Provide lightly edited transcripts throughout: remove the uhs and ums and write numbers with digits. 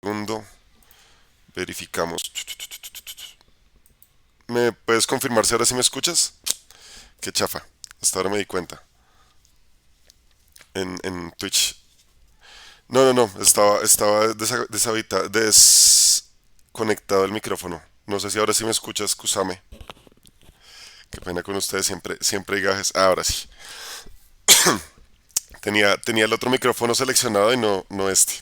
segundo. Verificamos. ¿Me puedes confirmar si ahora sí me escuchas? Qué chafa. Hasta ahora me di cuenta. En Twitch. No, no, no. Estaba desconectado el micrófono. No sé si ahora sí me escuchas, Kusame. Qué pena con ustedes, siempre hay gajes. Ah, ahora sí. Tenía el otro micrófono seleccionado y no este.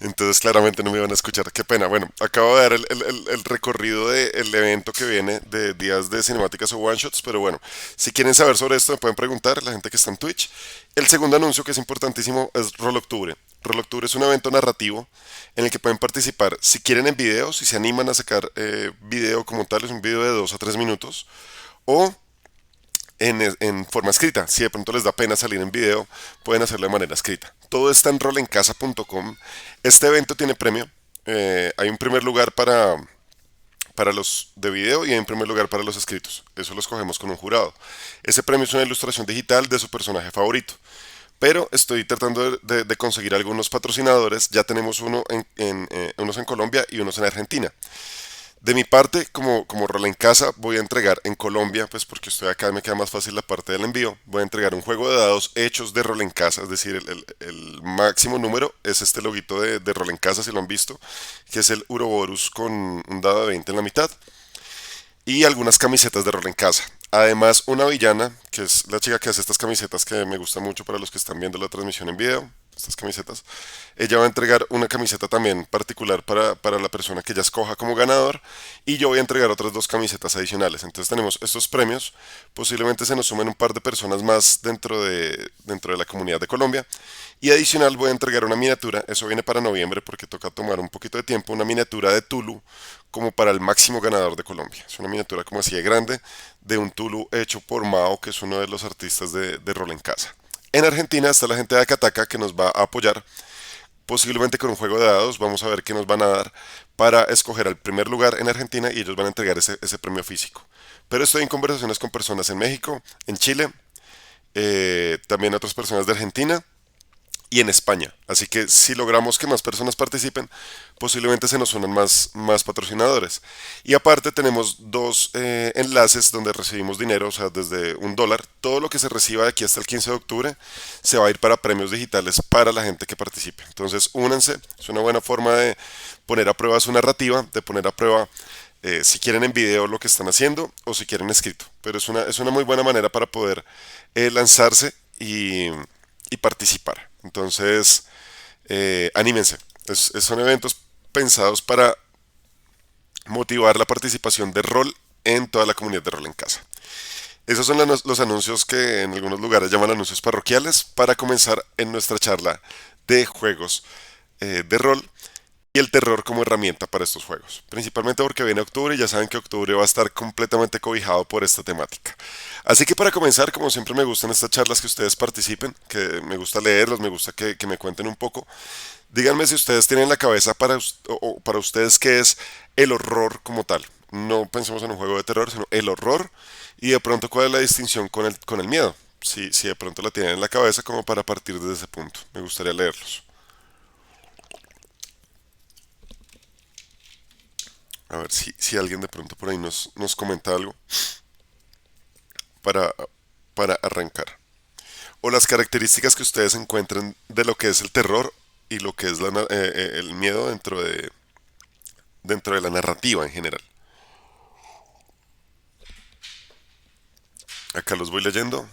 Entonces claramente no me iban a escuchar. Qué pena. Bueno, acabo de dar el recorrido del evento que viene de días de cinemáticas o one shots, pero bueno, si quieren saber sobre esto me pueden preguntar, la gente que está en Twitch. El segundo anuncio que es importantísimo es Roll Octubre. Roll Octubre es un evento narrativo en el que pueden participar si quieren en video, si se animan a sacar video como tal, es un video de 2 a 3 minutos, o en forma escrita. Si de pronto les da pena salir en video, pueden hacerlo de manera escrita. Todo está en rolencasa.com. Este evento tiene premio. Hay un primer lugar para los de video y hay un primer lugar para los escritos. Eso lo escogemos con un jurado. Ese premio es una ilustración digital de su personaje favorito. Pero estoy tratando de conseguir algunos patrocinadores. Ya tenemos unos en Colombia y unos en Argentina. De mi parte, como rol en casa, voy a entregar en Colombia, pues porque estoy acá y me queda más fácil la parte del envío. Voy a entregar un juego de dados hechos de rol en casa, es decir, el máximo número es este loguito de rol en casa, si lo han visto, que es el Uroboros con un dado de 20 en la mitad, y algunas camisetas de rol en casa. Además, una villana, que es la chica que hace estas camisetas que me gusta mucho para los que están viendo la transmisión en video, estas camisetas. Ella va a entregar una camiseta también particular para la persona que ella escoja como ganador y yo voy a entregar otras 2 camisetas adicionales. Entonces tenemos estos premios, posiblemente se nos sumen un par de personas más dentro de la comunidad de Colombia y adicional voy a entregar una miniatura, eso viene para noviembre porque toca tomar un poquito de tiempo, una miniatura de Tulu como para el máximo ganador de Colombia. Es una miniatura como así de grande de un Tulu hecho por Mao, que es uno de los artistas de rol en casa. En Argentina está la gente de Akataka que nos va a apoyar, posiblemente con un juego de dados. Vamos a ver qué nos van a dar para escoger al primer lugar en Argentina y ellos van a entregar ese premio físico. Pero estoy en conversaciones con personas en México, en Chile, también otras personas de Argentina y en España. Así que si logramos que más personas participen, posiblemente se nos unan más patrocinadores. Y aparte tenemos dos enlaces donde recibimos dinero, o sea, desde $1. Todo lo que se reciba de aquí hasta el 15 de octubre se va a ir para premios digitales para la gente que participe. Entonces, únanse. Es una buena forma de poner a prueba su narrativa, de poner a prueba si quieren en video lo que están haciendo o si quieren escrito. Pero es una muy buena manera para poder lanzarse y participar. Entonces, anímense. Son eventos pensados para motivar la participación de rol en toda la comunidad de rol en casa. Esos son los anuncios que en algunos lugares llaman anuncios parroquiales para comenzar en nuestra charla de juegos de rol y el terror como herramienta para estos juegos. Principalmente porque viene octubre y ya saben que octubre va a estar completamente cobijado por esta temática. Así que para comenzar, como siempre me gustan estas charlas que ustedes participen, que me gusta leerlos, me gusta que me cuenten un poco. Díganme si ustedes tienen en la cabeza o para ustedes qué es el horror como tal. No pensemos en un juego de terror, sino el horror y de pronto cuál es la distinción con el miedo. Si de pronto la tienen en la cabeza como para partir desde ese punto. Me gustaría leerlos. A ver si alguien de pronto por ahí nos comenta algo para, para arrancar. O las características que ustedes encuentren de lo que es el terror y lo que es el miedo dentro de la narrativa en general. Acá los voy leyendo.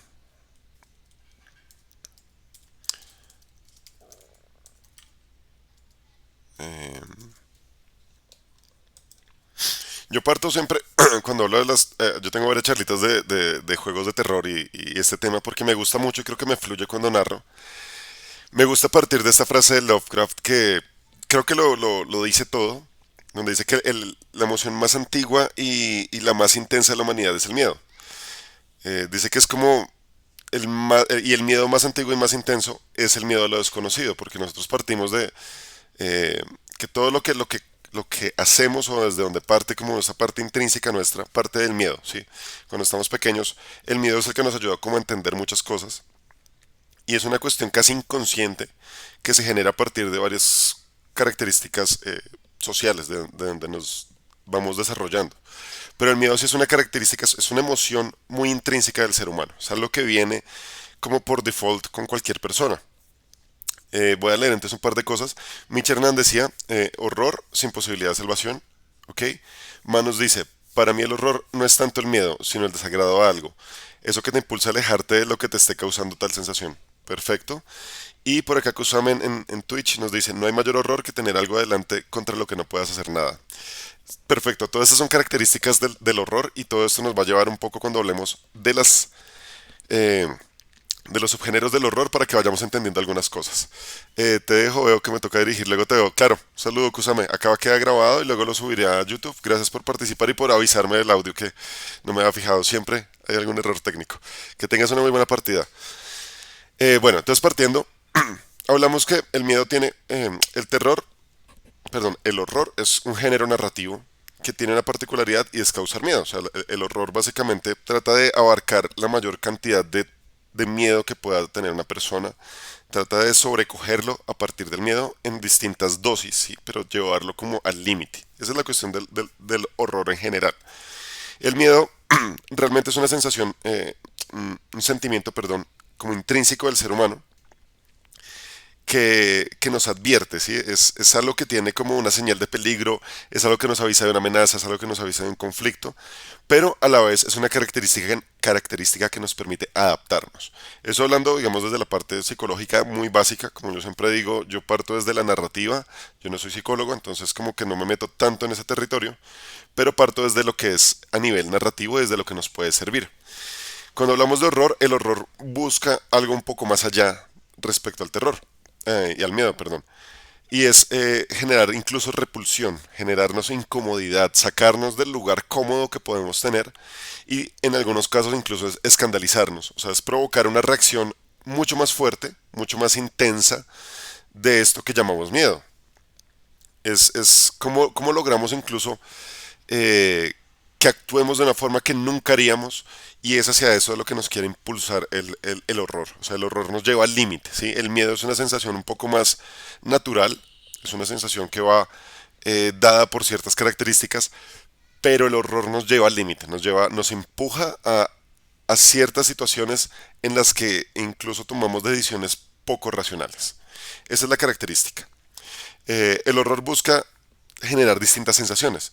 Eh, yo parto siempre, cuando hablo de yo tengo varias charlitas de juegos de terror y este tema porque me gusta mucho y creo que me fluye cuando narro. Me gusta partir de esta frase de Lovecraft que creo que lo dice todo, donde dice que la emoción más antigua y la más intensa de la humanidad es el miedo. Dice que es como y el miedo más antiguo y más intenso es el miedo a lo desconocido, porque nosotros partimos de eh, que todo lo que hacemos o desde donde parte como esa parte intrínseca nuestra, parte del miedo, ¿sí? Cuando estamos pequeños, el miedo es el que nos ayuda como a entender muchas cosas y es una cuestión casi inconsciente que se genera a partir de varias, características sociales de donde nos vamos desarrollando. Pero el miedo sí es una característica, es una emoción muy intrínseca del ser humano. Es algo que viene como por default con cualquier persona. Voy a leer entonces un par de cosas. Mitch Hernández decía, horror sin posibilidad de salvación. ¿Ok? Manos dice, para mí el horror no es tanto el miedo, sino el desagrado a algo. Eso que te impulsa a alejarte de lo que te esté causando tal sensación. Perfecto. Y por acá Kusame en Twitch nos dice, no hay mayor horror que tener algo adelante contra lo que no puedas hacer nada. Perfecto, todas esas son características del horror y todo esto nos va a llevar un poco cuando hablemos eh, de los subgéneros del horror para que vayamos entendiendo algunas cosas. Te dejo, veo que me toca dirigir, luego te veo. Claro, saludo Kusame, acaba queda grabado y luego lo subiré a YouTube. Gracias por participar y por avisarme del audio que no me había fijado. Siempre hay algún error técnico. Que tengas una muy buena partida. Bueno, entonces partiendo, hablamos que el miedo tiene, el terror, perdón, el horror es un género narrativo que tiene una particularidad y es causar miedo. O sea, el horror básicamente trata de abarcar la mayor cantidad de miedo que pueda tener una persona. Trata de sobrecogerlo a partir del miedo en distintas dosis, ¿sí? Pero llevarlo como al límite. Esa es la cuestión del horror en general. El miedo realmente es una sensación, un sentimiento, perdón, como intrínseco del ser humano que nos advierte, ¿sí? Es algo que tiene como una señal de peligro, es algo que nos avisa de una amenaza, es algo que nos avisa de un conflicto, pero a la vez es una característica que nos permite adaptarnos. Eso hablando, digamos, desde la parte psicológica muy básica, como yo siempre digo, yo parto desde la narrativa, yo no soy psicólogo, entonces como que no me meto tanto en ese territorio, pero parto desde lo que es a nivel narrativo, desde lo que nos puede servir. Cuando hablamos de horror, el horror busca algo un poco más allá respecto al terror y al miedo, perdón. Y es generar incluso repulsión, generarnos incomodidad, sacarnos del lugar cómodo que podemos tener y en algunos casos incluso es escandalizarnos, o sea, es provocar una reacción mucho más fuerte, mucho más intensa de esto que llamamos miedo. Es como logramos incluso eh, que actuemos de una forma que nunca haríamos y es hacia eso de lo que nos quiere impulsar el horror. O sea, el horror nos lleva al límite, ¿sí? El miedo es una sensación un poco más natural, es una sensación que va dada por ciertas características, pero el horror nos lleva al límite, nos empuja a ciertas situaciones en las que incluso tomamos decisiones poco racionales. Esa es la característica. El horror busca generar distintas sensaciones,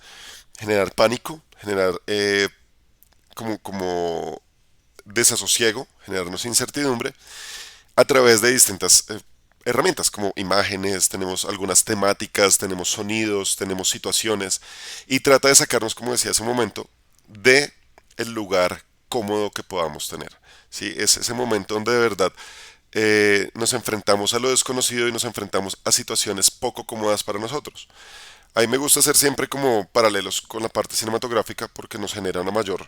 generar pánico, generar como desasosiego, generarnos incertidumbre a través de distintas herramientas como imágenes, tenemos algunas temáticas, tenemos sonidos, tenemos situaciones y trata de sacarnos, como decía hace un momento, de el lugar cómodo que podamos tener. ¿Sí? Es ese momento donde de verdad nos enfrentamos a lo desconocido y nos enfrentamos a situaciones poco cómodas para nosotros. A mí me gusta hacer siempre como paralelos con la parte cinematográfica porque nos genera una mayor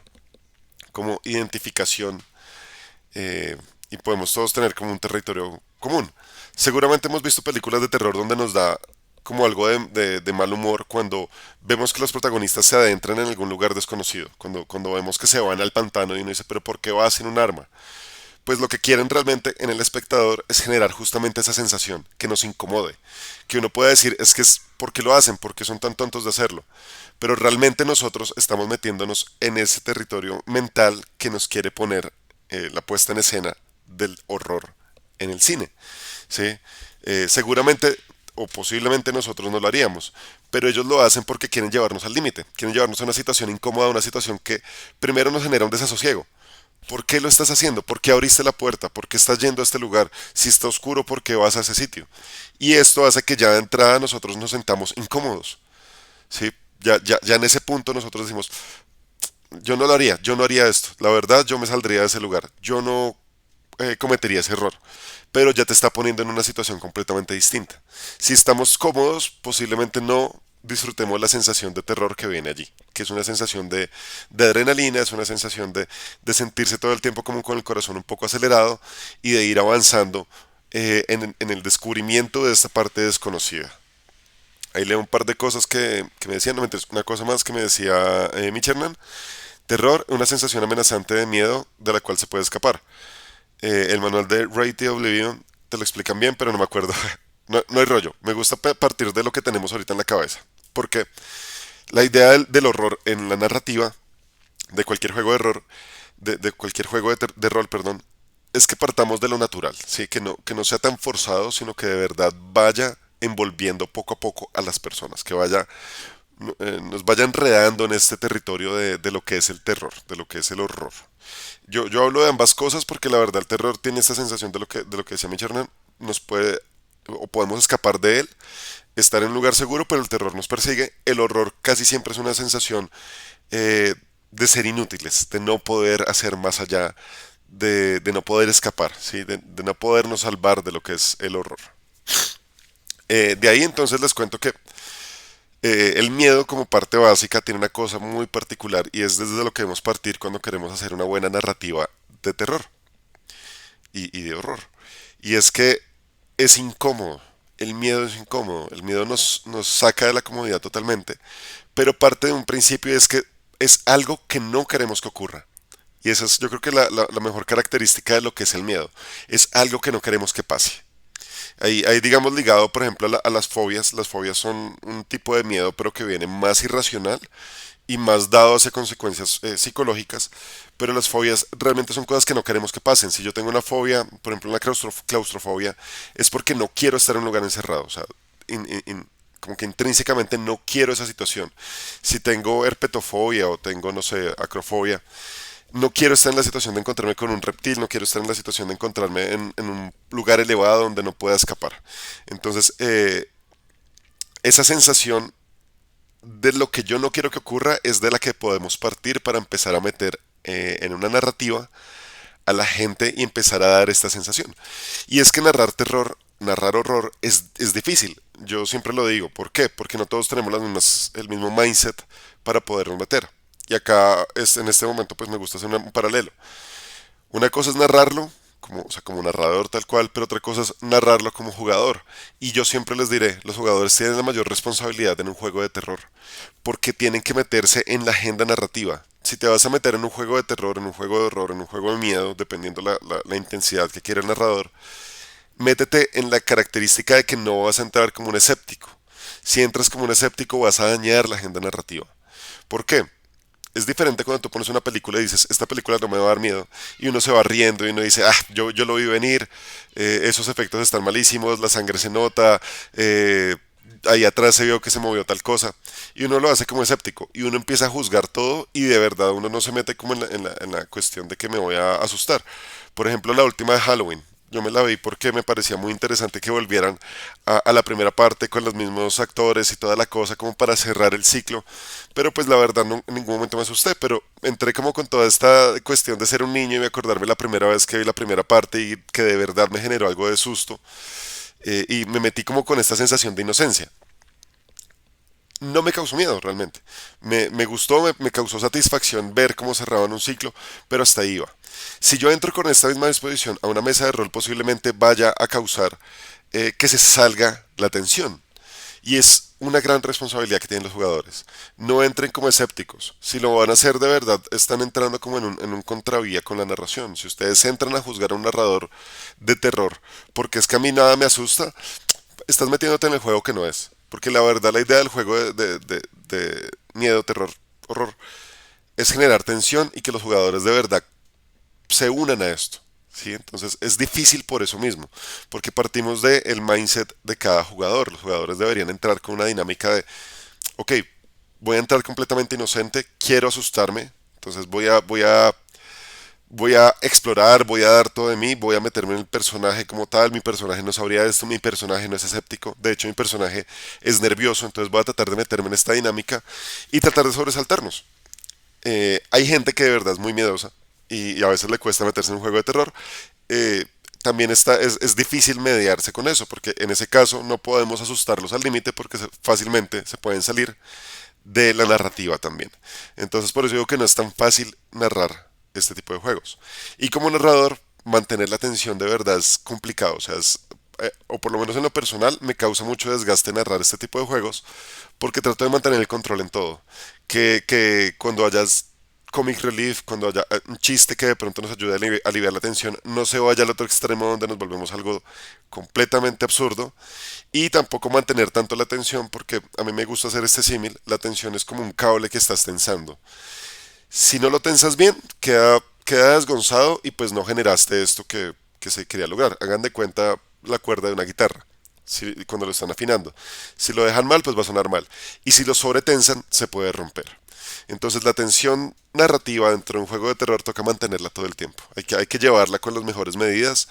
como identificación y podemos todos tener como un territorio común. Seguramente hemos visto películas de terror donde nos da como algo de mal humor cuando vemos que los protagonistas se adentran en algún lugar desconocido, cuando vemos que se van al pantano y uno dice, pero ¿por qué va sin un arma? Pues lo que quieren realmente en el espectador es generar justamente esa sensación, que nos incomode, que uno pueda decir, es que es porque lo hacen, porque son tan tontos de hacerlo, pero realmente nosotros estamos metiéndonos en ese territorio mental que nos quiere poner la puesta en escena del horror en el cine, ¿sí? Seguramente o posiblemente nosotros no lo haríamos, pero ellos lo hacen porque quieren llevarnos al límite, quieren llevarnos a una situación incómoda, a una situación que primero nos genera un desasosiego. ¿Por qué lo estás haciendo? ¿Por qué abriste la puerta? ¿Por qué estás yendo a este lugar? Si está oscuro, ¿por qué vas a ese sitio? Y esto hace que ya de entrada nosotros nos sentamos incómodos. ¿Sí? Ya en ese punto nosotros decimos, yo no lo haría, yo no haría esto. La verdad, yo me saldría de ese lugar. Yo no cometería ese error. Pero ya te está poniendo en una situación completamente distinta. Si estamos cómodos, posiblemente no disfrutemos la sensación de terror que viene allí, que es una sensación de adrenalina, es una sensación de sentirse todo el tiempo como con el corazón un poco acelerado y de ir avanzando en el descubrimiento de esta parte desconocida. Ahí leo un par de cosas que me decían, no, mentiras, una cosa más que me decía Mitch Hernán. Terror, una sensación amenazante de miedo de la cual se puede escapar. El manual de Ray T. Oblivion te lo explican bien, pero no me acuerdo No hay rollo. Me gusta partir de lo que tenemos ahorita en la cabeza. Porque la idea del horror en la narrativa de cualquier juego de error, de cualquier juego de rol, perdón, es que partamos de lo natural, ¿sí? Que no sea tan forzado, sino que de verdad vaya envolviendo poco a poco a las personas, que vaya, nos vaya enredando en este territorio de lo que es el terror, de lo que es el horror. Yo hablo de ambas cosas porque la verdad el terror tiene esta sensación de lo que decía Michel, nos puede o podemos escapar de él, estar en un lugar seguro, pero el terror nos persigue. El horror casi siempre es una sensación de ser inútiles, de no poder hacer más allá, de no poder escapar, ¿sí? De no podernos salvar de lo que es el horror. De ahí entonces les cuento que el miedo como parte básica tiene una cosa muy particular y es desde lo que debemos partir cuando queremos hacer una buena narrativa de terror y de horror. Y es que es incómodo, el miedo es incómodo, el miedo nos saca de la comodidad totalmente, pero parte de un principio es que es algo que no queremos que ocurra. Y esa es yo creo que la mejor característica de lo que es el miedo. Es algo que no queremos que pase. Ahí digamos ligado, por ejemplo, a las fobias. Las fobias son un tipo de miedo, pero que viene más irracional y más dado hacia consecuencias psicológicas. Pero las fobias realmente son cosas que no queremos que pasen. Si yo tengo una fobia, por ejemplo, una claustrofobia, es porque no quiero estar en un lugar encerrado. O sea, como que intrínsecamente no quiero esa situación. Si tengo herpetofobia o tengo, no sé, acrofobia, no quiero estar en la situación de encontrarme con un reptil, no quiero estar en la situación de encontrarme en un lugar elevado donde no pueda escapar. Entonces, esa sensación de lo que yo no quiero que ocurra es de la que podemos partir para empezar a meter en una narrativa a la gente y empezar a dar esta sensación. Y es que narrar terror, narrar horror es difícil. Yo siempre lo digo. ¿Por qué? Porque no todos tenemos el mismo mindset para podernos meter. Y acá en este momento pues me gusta hacer un paralelo. Una cosa es narrarlo, o sea, como narrador tal cual, pero otra cosa es narrarlo como jugador. Y yo siempre les diré, los jugadores tienen la mayor responsabilidad en un juego de terror, porque tienen que meterse en la agenda narrativa. Si te vas a meter en un juego de terror, en un juego de horror, en un juego de miedo, dependiendo la intensidad que quiere el narrador, métete en la característica de que no vas a entrar como un escéptico. Si entras como un escéptico vas a dañar la agenda narrativa. ¿Por qué? Es diferente cuando tú pones una película y dices, esta película no me va a dar miedo, y uno se va riendo y uno dice, yo lo vi venir, esos efectos están malísimos, la sangre se nota, ahí atrás se vio que se movió tal cosa, y uno lo hace como escéptico, y uno empieza a juzgar todo, y de verdad uno no se mete como en la cuestión de que me voy a asustar. Por ejemplo, la última de Halloween. Yo me la vi porque me parecía muy interesante que volvieran a la primera parte con los mismos actores y toda la cosa como para cerrar el ciclo. Pero pues la verdad no, en ningún momento me asusté, pero entré como con toda esta cuestión de ser un niño y me acordarme la primera vez que vi la primera parte y que de verdad me generó algo de susto. Y me metí como con esta sensación de inocencia. No me causó miedo realmente. Me gustó, me causó satisfacción ver cómo cerraban un ciclo, pero hasta ahí iba. Si yo entro con esta misma disposición a una mesa de rol, posiblemente vaya a causar que se salga la tensión. Y es una gran responsabilidad que tienen los jugadores. No entren como escépticos. Si lo van a hacer de verdad, están entrando como en un contravía con la narración. Si ustedes entran a juzgar a un narrador de terror porque es que a mí nada me asusta, estás metiéndote en el juego que no es. Porque la verdad, la idea del juego de miedo, terror, horror, es generar tensión y que los jugadores de verdad se unan a esto. ¿Sí? Entonces es difícil por eso mismo, porque partimos del mindset de cada jugador. Los jugadores deberían entrar con una dinámica de, ok, voy a entrar completamente inocente, quiero asustarme, entonces voy a explorar, voy a dar todo de mí, voy a meterme en el personaje como tal. Mi personaje no sabría esto, mi personaje no es escéptico, de hecho mi personaje es nervioso, entonces voy a tratar de meterme en esta dinámica y tratar de sobresaltarnos. Hay gente que de verdad es muy miedosa y a veces le cuesta meterse en un juego de terror. Eh, También es difícil mediarse con eso, porque en ese caso no podemos asustarlos al límite porque fácilmente se pueden salir de la narrativa también. Entonces por eso digo que no es tan fácil narrar este tipo de juegos. Y como narrador, mantener la atención de verdad es complicado. O sea, o por lo menos en lo personal, me causa mucho desgaste narrar este tipo de juegos porque trato de mantener el control en todo. Que cuando hayas comic relief, cuando haya un chiste que de pronto nos ayude a aliviar la tensión, no se vaya al otro extremo donde nos volvemos algo completamente absurdo y tampoco mantener tanto la tensión porque a mí me gusta hacer este símil, la tensión es como un cable que estás tensando. Si no lo tensas bien, queda desgonzado y pues no generaste esto que se quería lograr. Hagan de cuenta la cuerda de una guitarra. Cuando lo están afinando. Si lo dejan mal, pues va a sonar mal. Y si lo sobretensan, se puede romper. Entonces la tensión narrativa dentro de un juego de terror toca mantenerla todo el tiempo. Hay que llevarla con las mejores medidas.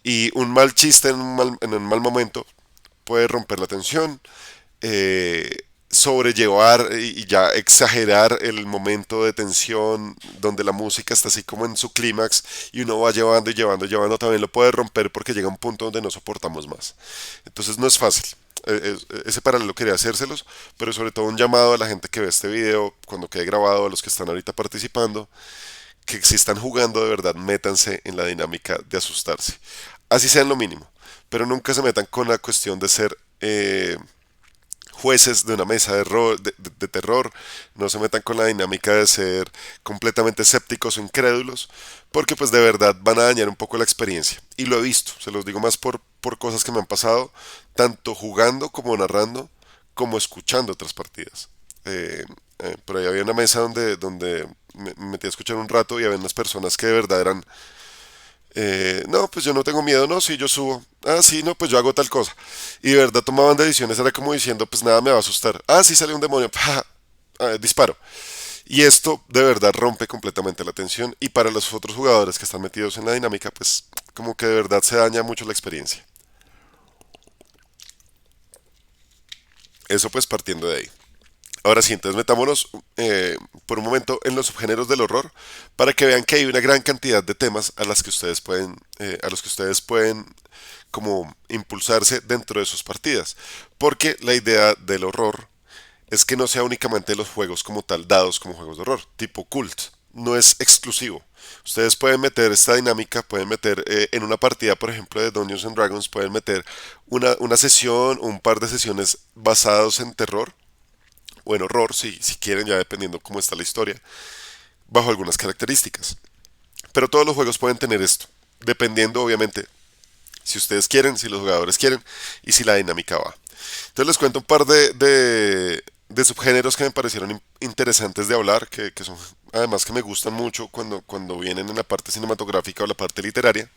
Y un mal chiste en un mal momento puede romper la tensión, sobrellevar y ya exagerar el momento de tensión donde la música está así como en su clímax y uno va llevando y llevando y llevando, también lo puede romper porque llega un punto donde no soportamos más. Entonces no es fácil. Ese paralelo quería hacérselos, pero sobre todo un llamado a la gente que ve este video cuando quede grabado, a los que están ahorita participando, que si están jugando de verdad, métanse en la dinámica de asustarse. Así sea en lo mínimo, pero nunca se metan con la cuestión de ser jueces de una mesa de terror, no se metan con la dinámica de ser completamente escépticos o incrédulos, porque pues de verdad van a dañar un poco la experiencia. Y lo he visto, se los digo más por cosas que me han pasado, tanto jugando como narrando, como escuchando otras partidas. Por ahí había una mesa donde me metí a escuchar un rato y había unas personas que de verdad eran no, pues yo no tengo miedo, no, sí, yo subo. Ah, sí, no, pues yo hago tal cosa. Y de verdad tomaban decisiones, era como diciendo, pues nada me va a asustar. Ah, sí, sale un demonio, ¡pah! Disparo. Y esto de verdad rompe completamente la tensión y para los otros jugadores que están metidos en la dinámica, pues como que de verdad se daña mucho la experiencia. Eso pues partiendo de ahí. Ahora sí, entonces metámonos por un momento en los subgéneros del horror para que vean que hay una gran cantidad de temas a los que ustedes pueden como impulsarse dentro de sus partidas. Porque la idea del horror es que no sea únicamente los juegos como tal dados como juegos de horror, tipo cult. No es exclusivo. Ustedes pueden meter esta dinámica, pueden meter en una partida, por ejemplo, de Dungeons and Dragons, pueden meter una sesión, un par de sesiones basados en terror o en horror, si quieren, ya dependiendo cómo está la historia, bajo algunas características. Pero todos los juegos pueden tener esto, dependiendo obviamente si ustedes quieren, si los jugadores quieren y si la dinámica va. Entonces les cuento un par de subgéneros que me parecieron interesantes de hablar, que son además que me gustan mucho cuando vienen en la parte cinematográfica o la parte literaria,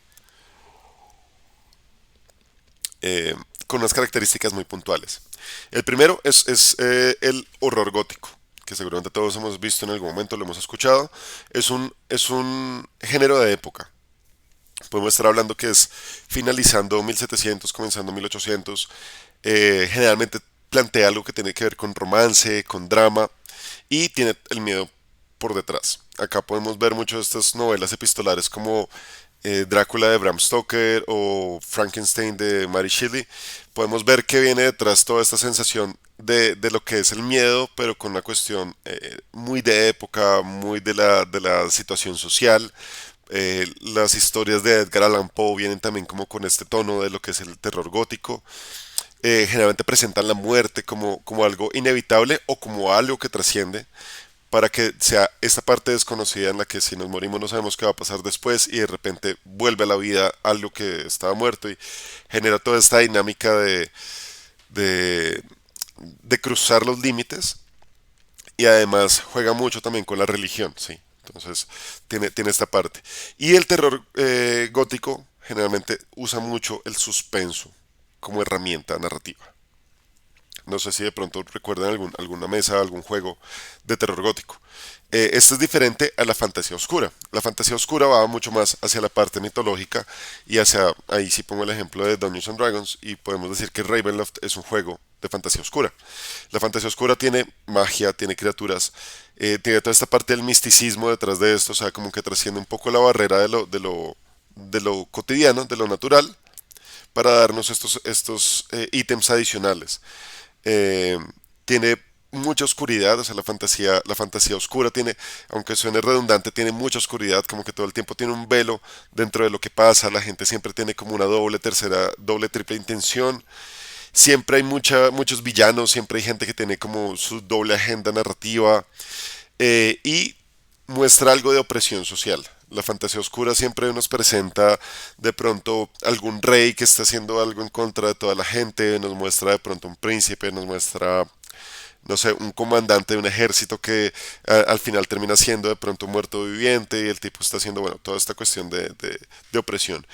eh, con unas características muy puntuales. El primero es el horror gótico, que seguramente todos hemos visto en algún momento, lo hemos escuchado. Es un género de época. Podemos estar hablando que es finalizando 1700, comenzando 1800. Generalmente plantea algo que tiene que ver con romance, con drama y tiene el miedo por detrás. Acá podemos ver muchas de estas novelas epistolares como Drácula de Bram Stoker o Frankenstein de Mary Shelley. Podemos ver que viene detrás toda esta sensación de lo que es el miedo, pero con una cuestión muy de época, muy de la situación social. Las historias de Edgar Allan Poe vienen también como con este tono de lo que es el terror gótico. Generalmente presentan la muerte como algo inevitable o como algo que trasciende para que sea esta parte desconocida en la que si nos morimos no sabemos qué va a pasar después y de repente vuelve a la vida algo que estaba muerto y genera toda esta dinámica de, de cruzar los límites y además juega mucho también con la religión, sí. Entonces tiene esta parte. Y el terror gótico generalmente usa mucho el suspenso como herramienta narrativa. No sé si de pronto recuerdan alguna mesa, algún juego de terror gótico. Esto es diferente a la fantasía oscura. La fantasía oscura va mucho más hacia la parte mitológica y hacia, ahí sí pongo el ejemplo de Dungeons and Dragons y podemos decir que Ravenloft es un juego de fantasía oscura. La fantasía oscura tiene magia, tiene criaturas, tiene toda esta parte del misticismo detrás de esto, o sea, como que trasciende un poco la barrera de lo cotidiano, de lo natural, para darnos estos ítems adicionales. Eh, Tiene mucha oscuridad, o sea, la fantasía oscura tiene, aunque suene redundante, tiene mucha oscuridad, como que todo el tiempo tiene un velo dentro de lo que pasa, la gente siempre tiene como una doble, tercera, doble, triple intención, siempre hay muchos villanos, siempre hay gente que tiene como su doble agenda narrativa, y muestra algo de opresión social. La fantasía oscura siempre nos presenta de pronto algún rey que está haciendo algo en contra de toda la gente, nos muestra de pronto un príncipe, nos muestra, no sé, un comandante de un ejército que al final termina siendo de pronto un muerto viviente y el tipo está haciendo, bueno, toda esta cuestión de opresión.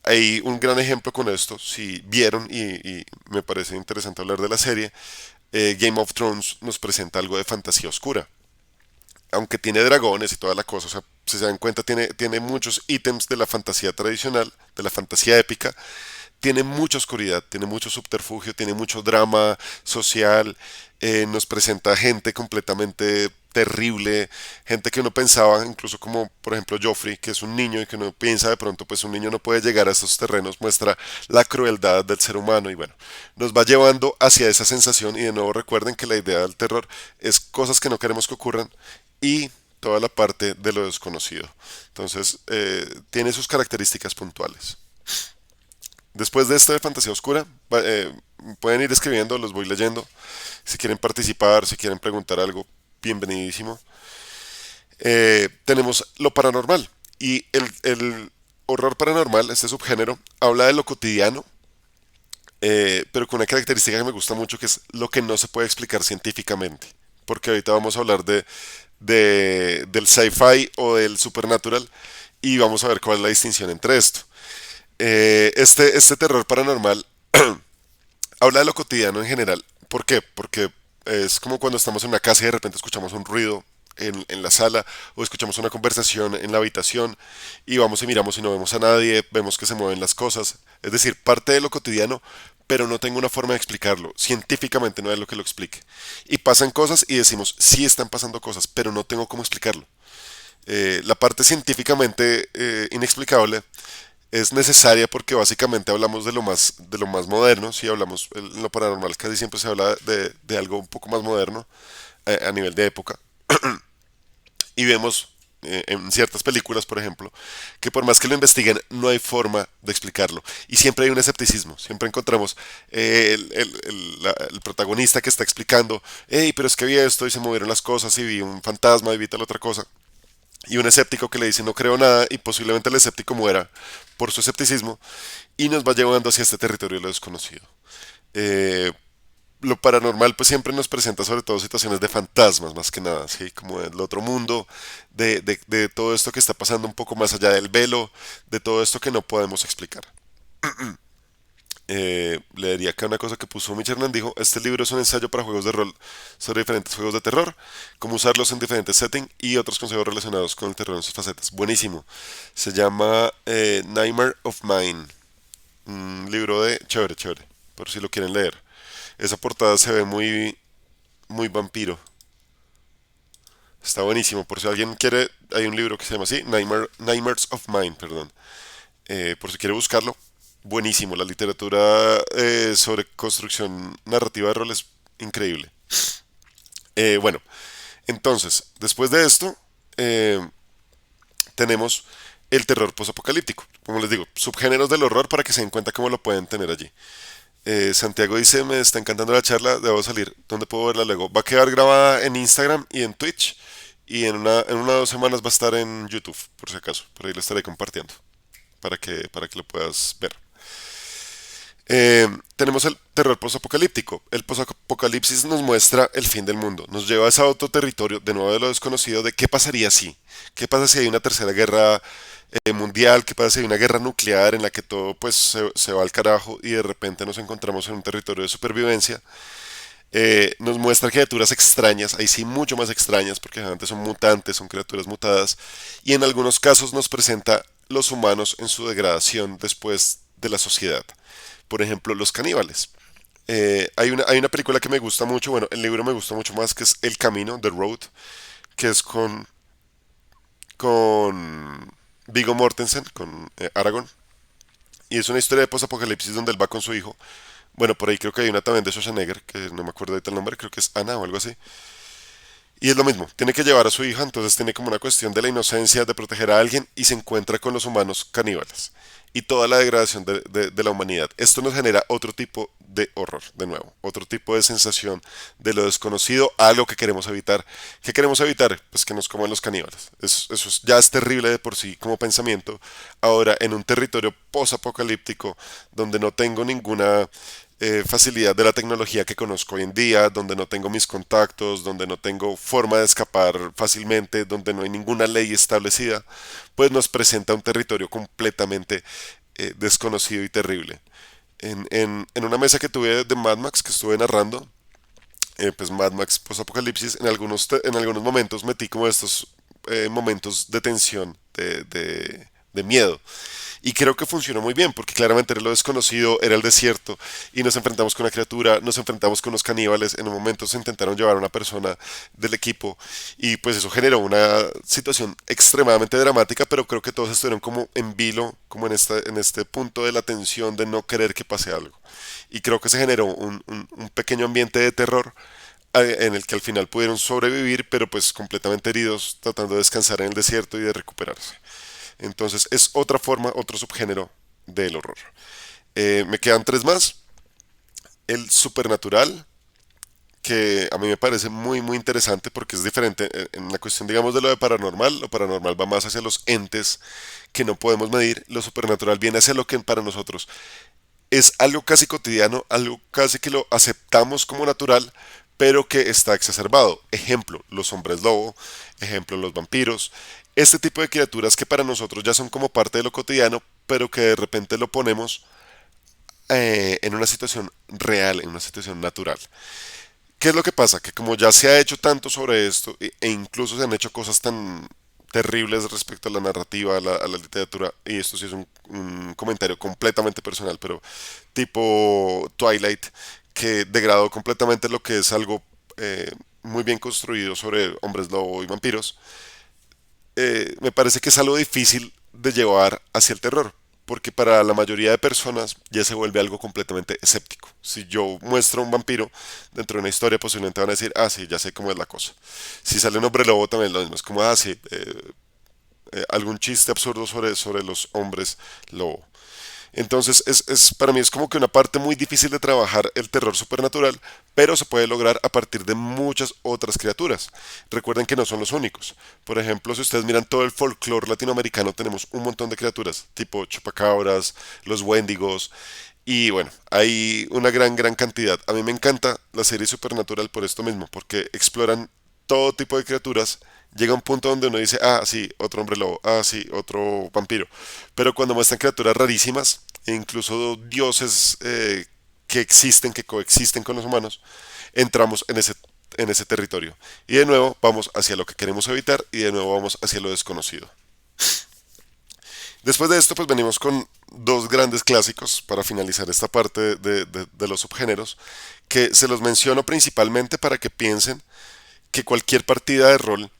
Hay un gran ejemplo con esto, si vieron, y me parece interesante hablar de la serie, Game of Thrones nos presenta algo de fantasía oscura, aunque tiene dragones y toda la cosa, o sea, si se dan cuenta, tiene muchos ítems de la fantasía tradicional, de la fantasía épica, tiene mucha oscuridad, tiene mucho subterfugio, tiene mucho drama social, nos presenta gente completamente terrible, gente que uno pensaba, incluso como por ejemplo Joffrey, que es un niño y que uno piensa de pronto, pues un niño no puede llegar a estos terrenos, muestra la crueldad del ser humano y bueno, nos va llevando hacia esa sensación y de nuevo recuerden que la idea del terror es cosas que no queremos que ocurran y toda la parte de lo desconocido. Entonces, tiene sus características puntuales. Después de esta de fantasía oscura, pueden ir escribiendo, los voy leyendo. Si quieren participar, si quieren preguntar algo, bienvenidísimo. Tenemos lo paranormal. Y el horror paranormal, este subgénero, habla de lo cotidiano, pero con una característica que me gusta mucho, que es lo que no se puede explicar científicamente. Porque ahorita vamos a hablar del sci-fi o del supernatural y vamos a ver cuál es la distinción entre esto. Este terror paranormal habla de lo cotidiano en general. ¿Por qué? Porque es como cuando estamos en una casa y de repente escuchamos un ruido en la sala o escuchamos una conversación en la habitación y vamos y miramos y no vemos a nadie, vemos que se mueven las cosas. Es decir, parte de lo cotidiano, pero no tengo una forma de explicarlo. Científicamente no hay lo que lo explique. Y pasan cosas y decimos, sí están pasando cosas, pero no tengo cómo explicarlo. La parte científicamente inexplicable es necesaria porque básicamente hablamos de lo más moderno, si hablamos en lo paranormal casi siempre se habla de algo un poco más moderno a nivel de época y vemos en ciertas películas, por ejemplo, que por más que lo investiguen, no hay forma de explicarlo. Y siempre hay un escepticismo. Siempre encontramos el protagonista que está explicando, hey, pero es que vi esto y se movieron las cosas y vi un fantasma y vi tal otra cosa. Y un escéptico que le dice no creo nada y posiblemente el escéptico muera por su escepticismo y nos va llevando hacia este territorio de lo desconocido. Eh, lo paranormal pues siempre nos presenta sobre todo situaciones de fantasmas más que nada, ¿sí? Como del otro mundo, de todo esto que está pasando un poco más allá del velo, de todo esto que no podemos explicar. Leería acá una cosa que puso Mitch Hernán, dijo, este libro es un ensayo para juegos de rol sobre diferentes juegos de terror, cómo usarlos en diferentes settings y otros consejos relacionados con el terror en sus facetas. Buenísimo. Se llama Nightmare of Mine, un libro de chévere, chévere, por si lo quieren leer. Esa portada se ve muy vampiro. Está buenísimo, por si alguien quiere, hay un libro que se llama así, Nightmares of Mine, perdón. Por si quiere buscarlo, buenísimo. La literatura sobre construcción narrativa de rol es increíble. Bueno, entonces, después de esto, eh, tenemos el terror posapocalíptico. Como les digo, subgéneros del horror para que se den cuenta cómo lo pueden tener allí. Santiago dice, me está encantando la charla, debo salir. ¿Dónde puedo verla luego? Va a quedar grabada en Instagram y en Twitch. Y en una o 2 semanas va a estar en YouTube, por si acaso. Por ahí lo estaré compartiendo para que lo puedas ver. Tenemos el terror posapocalíptico. El posapocalipsis nos muestra el fin del mundo. Nos lleva a ese otro territorio, de nuevo de lo desconocido, de qué pasaría si. ¿Qué pasa si hay una tercera guerra mundial? ¿Qué pasa si hay una guerra nuclear en la que todo pues se va al carajo y de repente nos encontramos en un territorio de supervivencia? Nos muestra criaturas extrañas, ahí sí mucho más extrañas, porque generalmente son mutantes, son criaturas mutadas, y en algunos casos nos presenta los humanos en su degradación después de la sociedad. Por ejemplo, los caníbales. Hay una película que me gusta mucho, bueno, el libro me gusta mucho más, que es El Camino, The Road, que es con Viggo Mortensen, con Aragorn, y es una historia de post-apocalipsis donde él va con su hijo. Bueno, por ahí creo que hay una también de Schwarzenegger, que no me acuerdo ahorita el nombre, creo que es Ana o algo así. Y es lo mismo, tiene que llevar a su hija, entonces tiene como una cuestión de la inocencia, de proteger a alguien y se encuentra con los humanos caníbales. y toda la degradación de la humanidad. Esto nos genera otro tipo de horror, de nuevo, otro tipo de sensación de lo desconocido, algo que queremos evitar. ¿Qué queremos evitar? Pues que nos coman los caníbales. Ya es terrible de por sí como pensamiento. Ahora, en un territorio post-apocalíptico, donde no tengo ninguna facilidad de la tecnología que conozco hoy en día, donde no tengo mis contactos, donde no tengo forma de escapar fácilmente, donde no hay ninguna ley establecida, pues nos presenta un territorio completamente desconocido y terrible. En una mesa que tuve de Mad Max que estuve narrando, pues Mad Max post apocalipsis, en algunos momentos metí como estos momentos de tensión, de miedo. Y creo que funcionó muy bien, porque claramente era lo desconocido, era el desierto, y nos enfrentamos con una criatura, nos enfrentamos con unos caníbales, en un momento se intentaron llevar a una persona del equipo, y pues eso generó una situación extremadamente dramática, pero creo que todos estuvieron como en vilo, como en este punto de la tensión de no querer que pase algo. Y creo que se generó un pequeño ambiente de terror en el que al final pudieron sobrevivir, pero pues completamente heridos, tratando de descansar en el desierto y de recuperarse. Entonces es otra forma, otro subgénero del horror. Me quedan tres más. El supernatural, que a mí me parece muy interesante porque es diferente en la cuestión, digamos, de lo de paranormal. Lo paranormal va más hacia los entes que no podemos medir. Lo supernatural viene hacia lo que para nosotros es algo casi cotidiano, algo casi que lo aceptamos como natural, pero que está exacerbado. Ejemplo, los hombres lobo, ejemplo, los vampiros, este tipo de criaturas que para nosotros ya son como parte de lo cotidiano, pero que de repente lo ponemos en una situación real, en una situación natural. ¿Qué es lo que pasa? Que como ya se ha hecho tanto sobre esto, e incluso se han hecho cosas tan terribles respecto a la narrativa, a la literatura, y esto sí es un comentario completamente personal, pero tipo Twilight, que degradó completamente lo que es algo muy bien construido sobre hombres lobo y vampiros, me parece que es algo difícil de llevar hacia el terror, porque para la mayoría de personas ya se vuelve algo completamente escéptico. Si yo muestro un vampiro dentro de una historia, posiblemente van a decir, ah, sí, ya sé cómo es la cosa. Si sale un hombre lobo, también lo mismo. Es como, ah, sí, algún chiste absurdo sobre los hombres lobo. Entonces, para mí es como que una parte muy difícil de trabajar el terror supernatural, pero se puede lograr a partir de muchas otras criaturas. Recuerden que no son los únicos. Por ejemplo, si ustedes miran todo el folclore latinoamericano, tenemos un montón de criaturas, tipo chupacabras, los wendigos, y bueno, hay una gran cantidad. A mí me encanta la serie Supernatural por esto mismo, porque exploran todo tipo de criaturas. Llega un punto donde uno dice, ah, sí, otro hombre lobo, ah, sí, otro vampiro. Pero cuando muestran criaturas rarísimas, e incluso dioses que existen, que coexisten con los humanos, entramos en ese territorio. Y de nuevo vamos hacia lo que queremos evitar y de nuevo vamos hacia lo desconocido. Después de esto, pues venimos con dos grandes clásicos para finalizar esta parte de los subgéneros, que se los menciono principalmente para que piensen que cualquier partida de rol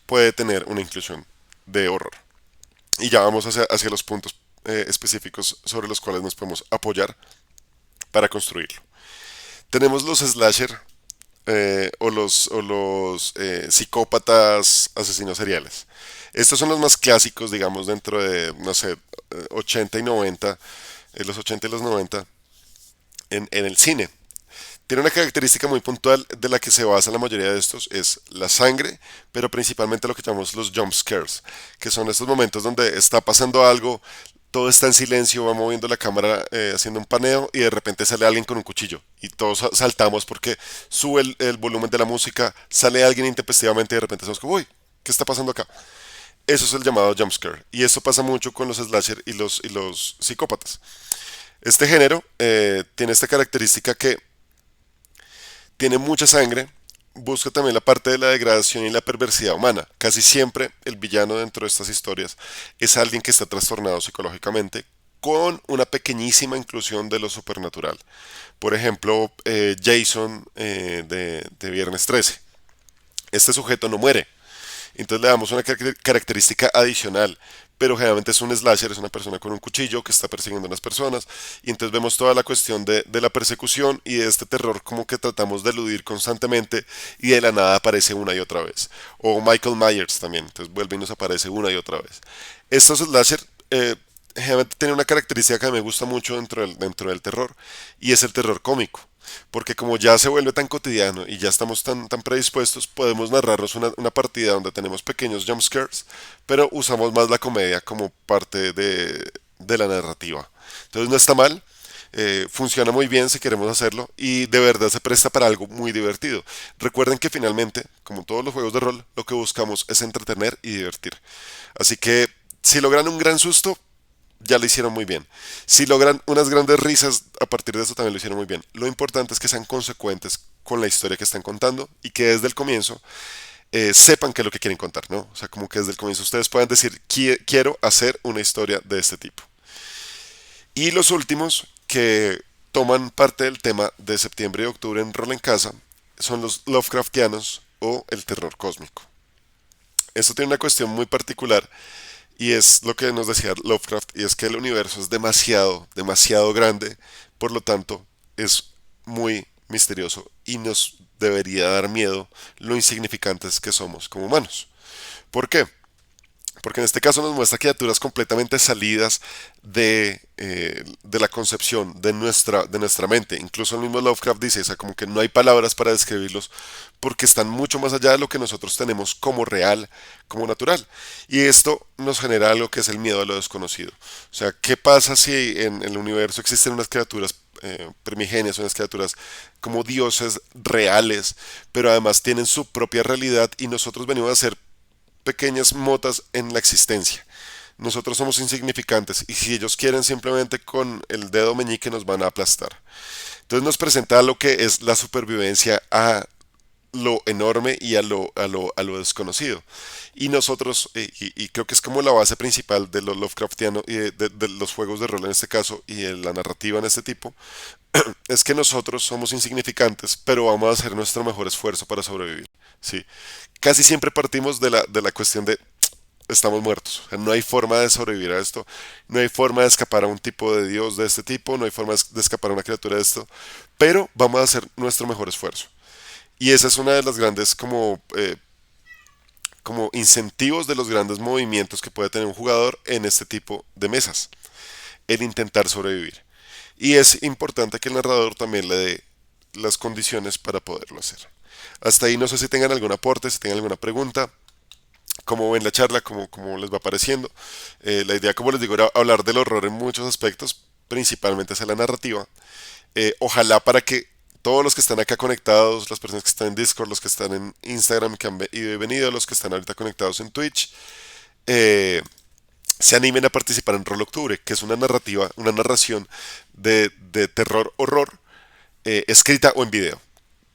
puede tener una inclusión de horror. Y ya vamos hacia los puntos específicos sobre los cuales nos podemos apoyar para construirlo. Tenemos los slasher o los psicópatas asesinos seriales. Estos son los más clásicos, digamos, dentro de, no sé, 80 y 90, los 80 y los 90, en el cine. Tiene una característica muy puntual de la que se basa la mayoría de estos, es la sangre, pero principalmente lo que llamamos los jump scares, que son estos momentos donde está pasando algo, todo está en silencio, va moviendo la cámara haciendo un paneo y de repente sale alguien con un cuchillo y todos saltamos porque sube el volumen de la música, sale alguien intempestivamente y de repente estamos como, uy, ¿qué está pasando acá? Eso es el llamado jump scare y eso pasa mucho con los slasher y los psicópatas. Este género tiene esta característica que tiene mucha sangre, busca también la parte de la degradación y la perversidad humana. Casi siempre el villano dentro de estas historias es alguien que está trastornado psicológicamente con una pequeñísima inclusión de lo supernatural. Por ejemplo, Jason de Viernes 13. Este sujeto no muere, entonces le damos una característica adicional, pero generalmente es un slasher, es una persona con un cuchillo que está persiguiendo a unas personas, y entonces vemos toda la cuestión de la persecución y de este terror como que tratamos de eludir constantemente y de la nada aparece una y otra vez. O Michael Myers también, entonces vuelve y nos aparece una y otra vez. Estos slasher generalmente tiene una característica que me gusta mucho dentro del terror, y es el terror cómico. Porque como ya se vuelve tan cotidiano y ya estamos tan predispuestos, podemos narrarnos una partida donde tenemos pequeños jump scares, pero usamos más la comedia como parte de la narrativa. Entonces no está mal, funciona muy bien si queremos hacerlo y de verdad se presta para algo muy divertido. Recuerden que finalmente, como todos los juegos de rol, lo que buscamos es entretener y divertir. Así que si logran un gran susto, ya lo hicieron muy bien. Si logran unas grandes risas, a partir de eso también lo hicieron muy bien. Lo importante es que sean consecuentes con la historia que están contando y que desde el comienzo sepan qué es lo que quieren contar, ¿no? O sea, como que desde el comienzo ustedes puedan decir, quiero hacer una historia de este tipo. Y los últimos que toman parte del tema de septiembre y octubre en Rol en Casa son los Lovecraftianos o el terror cósmico. Esto tiene una cuestión muy particular y es lo que nos decía Lovecraft, y es que el universo es demasiado grande, por lo tanto es muy misterioso y nos debería dar miedo lo insignificantes que somos como humanos. ¿Por qué? Porque en este caso nos muestra criaturas completamente salidas de la concepción de nuestra mente. Incluso el mismo Lovecraft dice, o sea, como que no hay palabras para describirlos porque están mucho más allá de lo que nosotros tenemos como real, como natural. Y esto nos genera algo que es el miedo a lo desconocido. O sea, ¿qué pasa si en el universo existen unas criaturas primigenias, unas criaturas como dioses reales, pero además tienen su propia realidad y nosotros venimos a ser pequeñas motas en la existencia? Nosotros somos insignificantes y si ellos quieren simplemente con el dedo meñique nos van a aplastar. Entonces nos presenta lo que es la supervivencia a lo enorme y a lo desconocido. Y nosotros, y creo que es como la base principal de lo Lovecraftiano y de los juegos de rol en este caso y de la narrativa en este tipo, es que nosotros somos insignificantes, pero vamos a hacer nuestro mejor esfuerzo para sobrevivir. ¿Sí? Casi siempre partimos de la cuestión de estamos muertos. O sea, no hay forma de sobrevivir a esto. No hay forma de escapar a un tipo de Dios de este tipo. No hay forma de escapar a una criatura de esto. Pero vamos a hacer nuestro mejor esfuerzo. Y esa es una de las grandes como incentivos de los grandes movimientos que puede tener un jugador en este tipo de mesas. El intentar sobrevivir. Y es importante que el narrador también le dé las condiciones para poderlo hacer. Hasta ahí no sé si tengan algún aporte, si tengan alguna pregunta, cómo ven la charla, cómo les va pareciendo. La idea, como les digo, era hablar del horror en muchos aspectos, principalmente hacia la narrativa. Ojalá para que todos los que están acá conectados, las personas que están en Discord, los que están en Instagram, que han ido y venido, los que están ahorita conectados en Twitch, eh, se animen a participar en Rol Octubre, que es una narrativa, una narración de terror, horror, escrita o en video.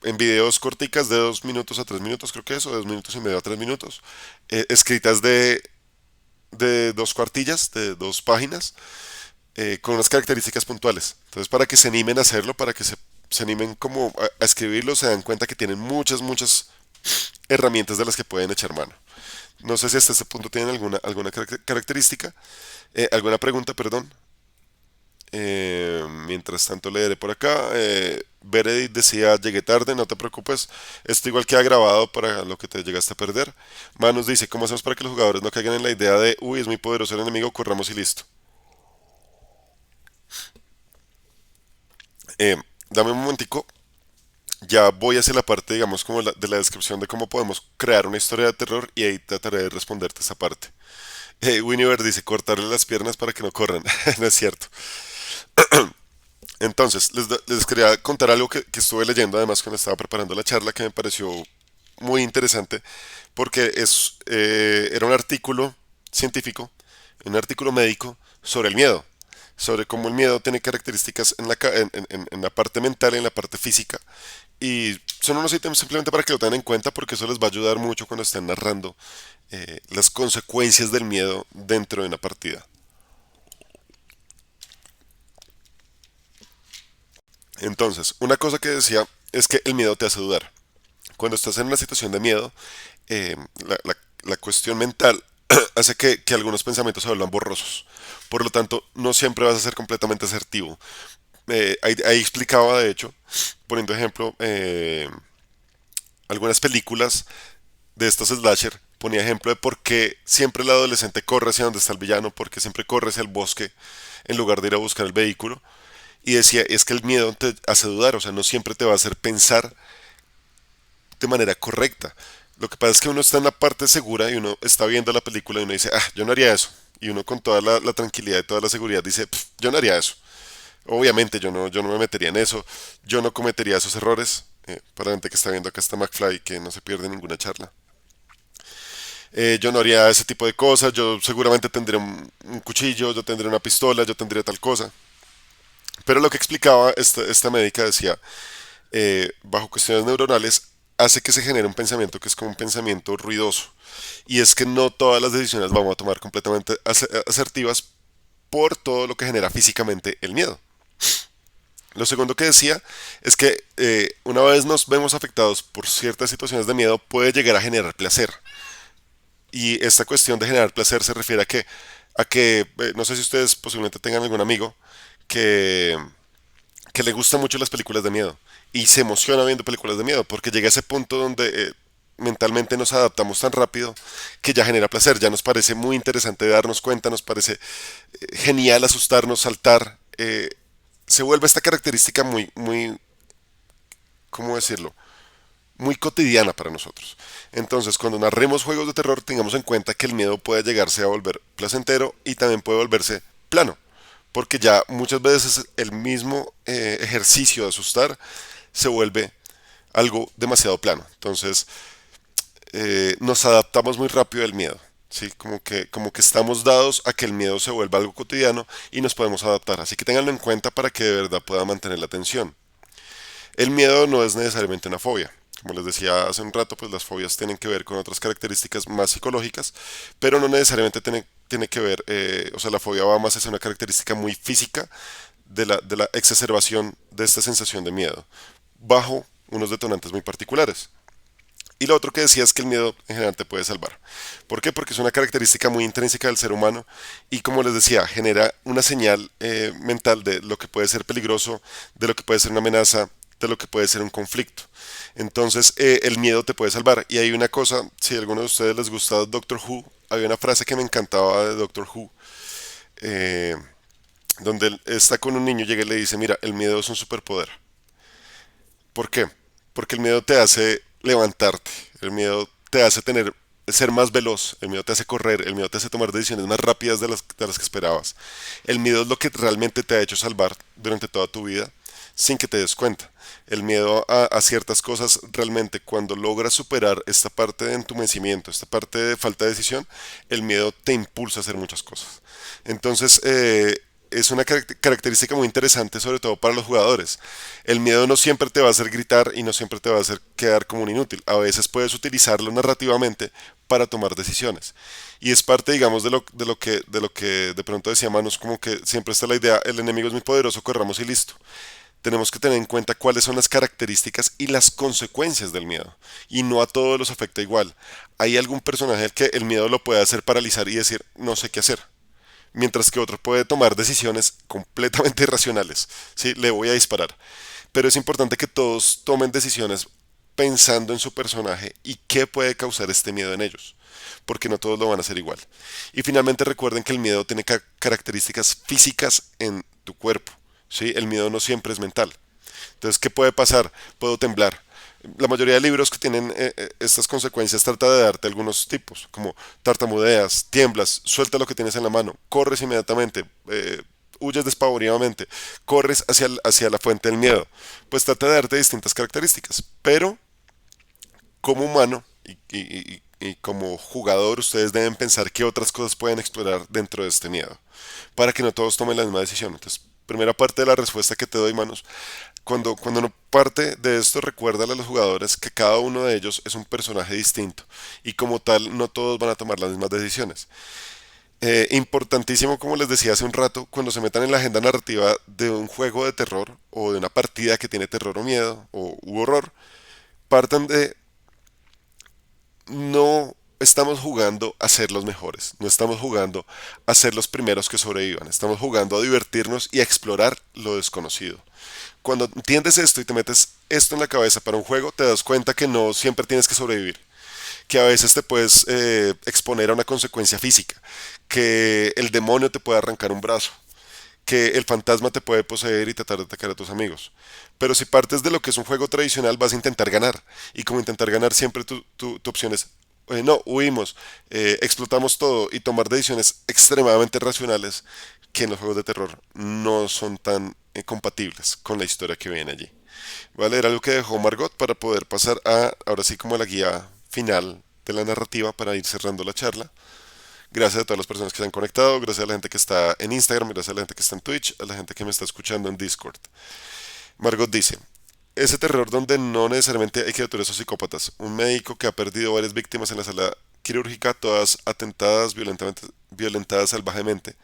En videos corticas de 2 minutos a 3 minutos, creo que eso, de 2 minutos y medio a 3 minutos, escritas de dos cuartillas, de 2 páginas, con unas características puntuales. Entonces, para que se animen a hacerlo, para que se animen como a escribirlo, se dan cuenta que tienen muchas herramientas de las que pueden echar mano. No sé si hasta este punto tienen alguna característica, alguna pregunta, perdón. Mientras tanto leeré por acá. Benedict decía, llegué tarde, no te preocupes. Esto igual queda grabado para lo que te llegaste a perder. Manus dice, ¿cómo hacemos para que los jugadores no caigan en la idea de, uy, es muy poderoso el enemigo, corramos y listo? Dame un momentico. Ya voy hacia la parte, digamos, como de la descripción de cómo podemos crear una historia de terror y ahí trataré de responderte esa parte. Winiver dice, cortarle las piernas para que no corran. No es cierto. Entonces, les quería contar algo que estuve leyendo además cuando estaba preparando la charla que me pareció muy interesante porque era un artículo científico, un artículo médico sobre el miedo, sobre cómo el miedo tiene características en la parte mental y en la parte física. Y son unos ítems simplemente para que lo tengan en cuenta porque eso les va a ayudar mucho cuando estén narrando las consecuencias del miedo dentro de una partida. Entonces, una cosa que decía es que el miedo te hace dudar. Cuando estás en una situación de miedo, eh, la cuestión mental hace que algunos pensamientos se vuelvan borrosos. Por lo tanto, no siempre vas a ser completamente asertivo. Ahí explicaba, de hecho, poniendo ejemplo, algunas películas de estos slasher ponía ejemplo de por qué siempre el adolescente corre hacia donde está el villano, porque siempre corre hacia el bosque en lugar de ir a buscar el vehículo. Y decía, es que el miedo te hace dudar, o sea, no siempre te va a hacer pensar de manera correcta. Lo que pasa es que uno está en la parte segura y uno está viendo la película y uno dice, ah, yo no haría eso. Y uno con toda la tranquilidad y toda la seguridad dice, yo no haría eso. Obviamente yo no me metería en eso, yo no cometería esos errores. Para la gente que está viendo acá está McFly, que no se pierde ninguna charla. Yo no haría ese tipo de cosas, yo seguramente tendría un cuchillo, yo tendría una pistola, yo tendría tal cosa. Pero lo que explicaba esta médica decía, bajo cuestiones neuronales, hace que se genere un pensamiento que es como un pensamiento ruidoso. Y es que no todas las decisiones vamos a tomar completamente asertivas por todo lo que genera físicamente el miedo. Lo segundo que decía es que una vez nos vemos afectados por ciertas situaciones de miedo, puede llegar a generar placer. Y esta cuestión de generar placer se refiere a que no sé si ustedes posiblemente tengan algún amigo que, que le gustan mucho las películas de miedo y se emociona viendo películas de miedo porque llega a ese punto donde mentalmente nos adaptamos tan rápido que ya genera placer, ya nos parece muy interesante darnos cuenta, nos parece genial asustarnos, saltar. Se vuelve esta característica muy, ¿cómo decirlo? Muy cotidiana para nosotros. Entonces, cuando narremos juegos de terror, tengamos en cuenta que el miedo puede llegarse a volver placentero y también puede volverse plano, porque ya muchas veces el mismo ejercicio de asustar se vuelve algo demasiado plano. Entonces, nos adaptamos muy rápido al miedo. Sí, como que estamos dados a que el miedo se vuelva algo cotidiano y nos podemos adaptar. Así que ténganlo en cuenta para que de verdad puedan mantener la atención. El miedo no es necesariamente una fobia. Como les decía hace un rato, pues las fobias tienen que ver con otras características más psicológicas, pero no necesariamente tiene que ver, o sea, la fobia va más hacia una característica muy física de la exacerbación de esta sensación de miedo, bajo unos detonantes muy particulares. Y lo otro que decía es que el miedo en general te puede salvar. ¿Por qué? Porque es una característica muy intrínseca del ser humano y como les decía, genera una señal mental de lo que puede ser peligroso, de lo que puede ser una amenaza, de lo que puede ser un conflicto. Entonces, el miedo te puede salvar. Y hay una cosa, si a alguno de ustedes les gusta Doctor Who, había una frase que me encantaba de Doctor Who, eh, donde él está con un niño y llega y le dice, mira, el miedo es un superpoder. ¿Por qué? Porque el miedo te hace levantarte, el miedo te hace ser más veloz, el miedo te hace correr, el miedo te hace tomar decisiones más rápidas de las que esperabas. El miedo es lo que realmente te ha hecho salvar durante toda tu vida sin que te des cuenta. El miedo a ciertas cosas realmente cuando logras superar esta parte de entumecimiento, esta parte de falta de decisión, el miedo te impulsa a hacer muchas cosas. Entonces, es una característica muy interesante, sobre todo para los jugadores. El miedo no siempre te va a hacer gritar y no siempre te va a hacer quedar como un inútil. A veces puedes utilizarlo narrativamente para tomar decisiones. Y es parte, digamos, de lo que de pronto decía Manos, como que siempre está la idea, el enemigo es muy poderoso, corramos y listo. Tenemos que tener en cuenta cuáles son las características y las consecuencias del miedo. Y no a todos los afecta igual. Hay algún personaje al que el miedo lo puede hacer paralizar y decir, no sé qué hacer, mientras que otro puede tomar decisiones completamente irracionales. Sí, le voy a disparar. Pero es importante que todos tomen decisiones pensando en su personaje y qué puede causar este miedo en ellos, porque no todos lo van a hacer igual. Y finalmente recuerden que el miedo tiene características físicas en tu cuerpo. ¿Sí? El miedo no siempre es mental. Entonces, ¿qué puede pasar? Puedo temblar. La mayoría de libros que tienen estas consecuencias trata de darte algunos tipos, como tartamudeas, tiemblas, suelta lo que tienes en la mano, corres inmediatamente, huyes despavoridamente, corres hacia la fuente del miedo. Pues trata de darte distintas características, pero como humano y como jugador ustedes deben pensar qué otras cosas pueden explorar dentro de este miedo, para que no todos tomen la misma decisión. Entonces, primera parte de la respuesta que te doy, Manos, cuando uno parte de esto, recuérdale a los jugadores que cada uno de ellos es un personaje distinto y como tal no todos van a tomar las mismas decisiones. Importantísimo, como les decía hace un rato, cuando se metan en la agenda narrativa de un juego de terror o de una partida que tiene terror o miedo o u horror, partan de no estamos jugando a ser los mejores, no estamos jugando a ser los primeros que sobrevivan, estamos jugando a divertirnos y a explorar lo desconocido. Cuando entiendes esto y te metes esto en la cabeza para un juego, te das cuenta que no siempre tienes que sobrevivir, que a veces te puedes exponer a una consecuencia física, que el demonio te puede arrancar un brazo, que el fantasma te puede poseer y tratar de atacar a tus amigos. Pero si partes de lo que es un juego tradicional, vas a intentar ganar. Y como intentar ganar, siempre tu opción es, no, huimos, explotamos todo y tomar decisiones extremadamente racionales que en los juegos de terror no son tan compatibles con la historia que viene allí. ¿Vale? Era algo que dejó Margot para poder pasar a, ahora sí, como la guía final de la narrativa para ir cerrando la charla. Gracias a todas las personas que se han conectado, gracias a la gente que está en Instagram, gracias a la gente que está en Twitch, a la gente que me está escuchando en Discord. Margot dice, ese terror donde no necesariamente hay criaturas o psicópatas, un médico que ha perdido varias víctimas en la sala quirúrgica, todas atentadas violentadas salvajemente.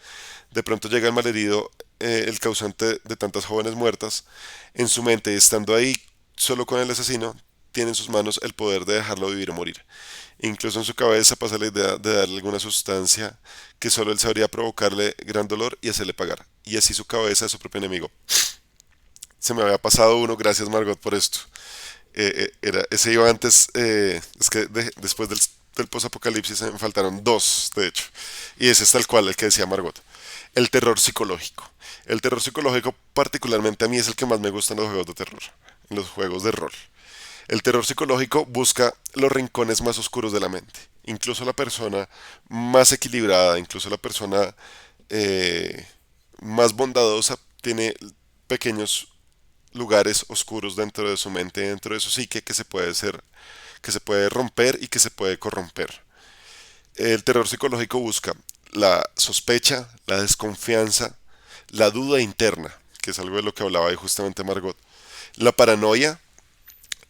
De pronto llega el malherido, el causante de tantas jóvenes muertas, en su mente, estando ahí solo con el asesino, tiene en sus manos el poder de dejarlo vivir o morir. Incluso en su cabeza pasa la idea de darle alguna sustancia que solo él sabría provocarle gran dolor y hacerle pagar. Y así su cabeza es su propio enemigo. Se me había pasado uno, gracias Margot por esto. Ese iba antes, es que después del posapocalipsis me faltaron dos, de hecho. Y ese es tal cual el que decía Margot. El terror psicológico. El terror psicológico particularmente a mí es el que más me gusta en los juegos de terror, en los juegos de rol. El terror psicológico busca los rincones más oscuros de la mente. Incluso la persona más equilibrada, incluso la persona eh, más bondadosa tiene pequeños lugares oscuros dentro de su mente, dentro de su psique que se puede ser, que se puede romper y que se puede corromper. El terror psicológico busca la sospecha, la desconfianza, la duda interna, que es algo de lo que hablaba ahí justamente Margot, la paranoia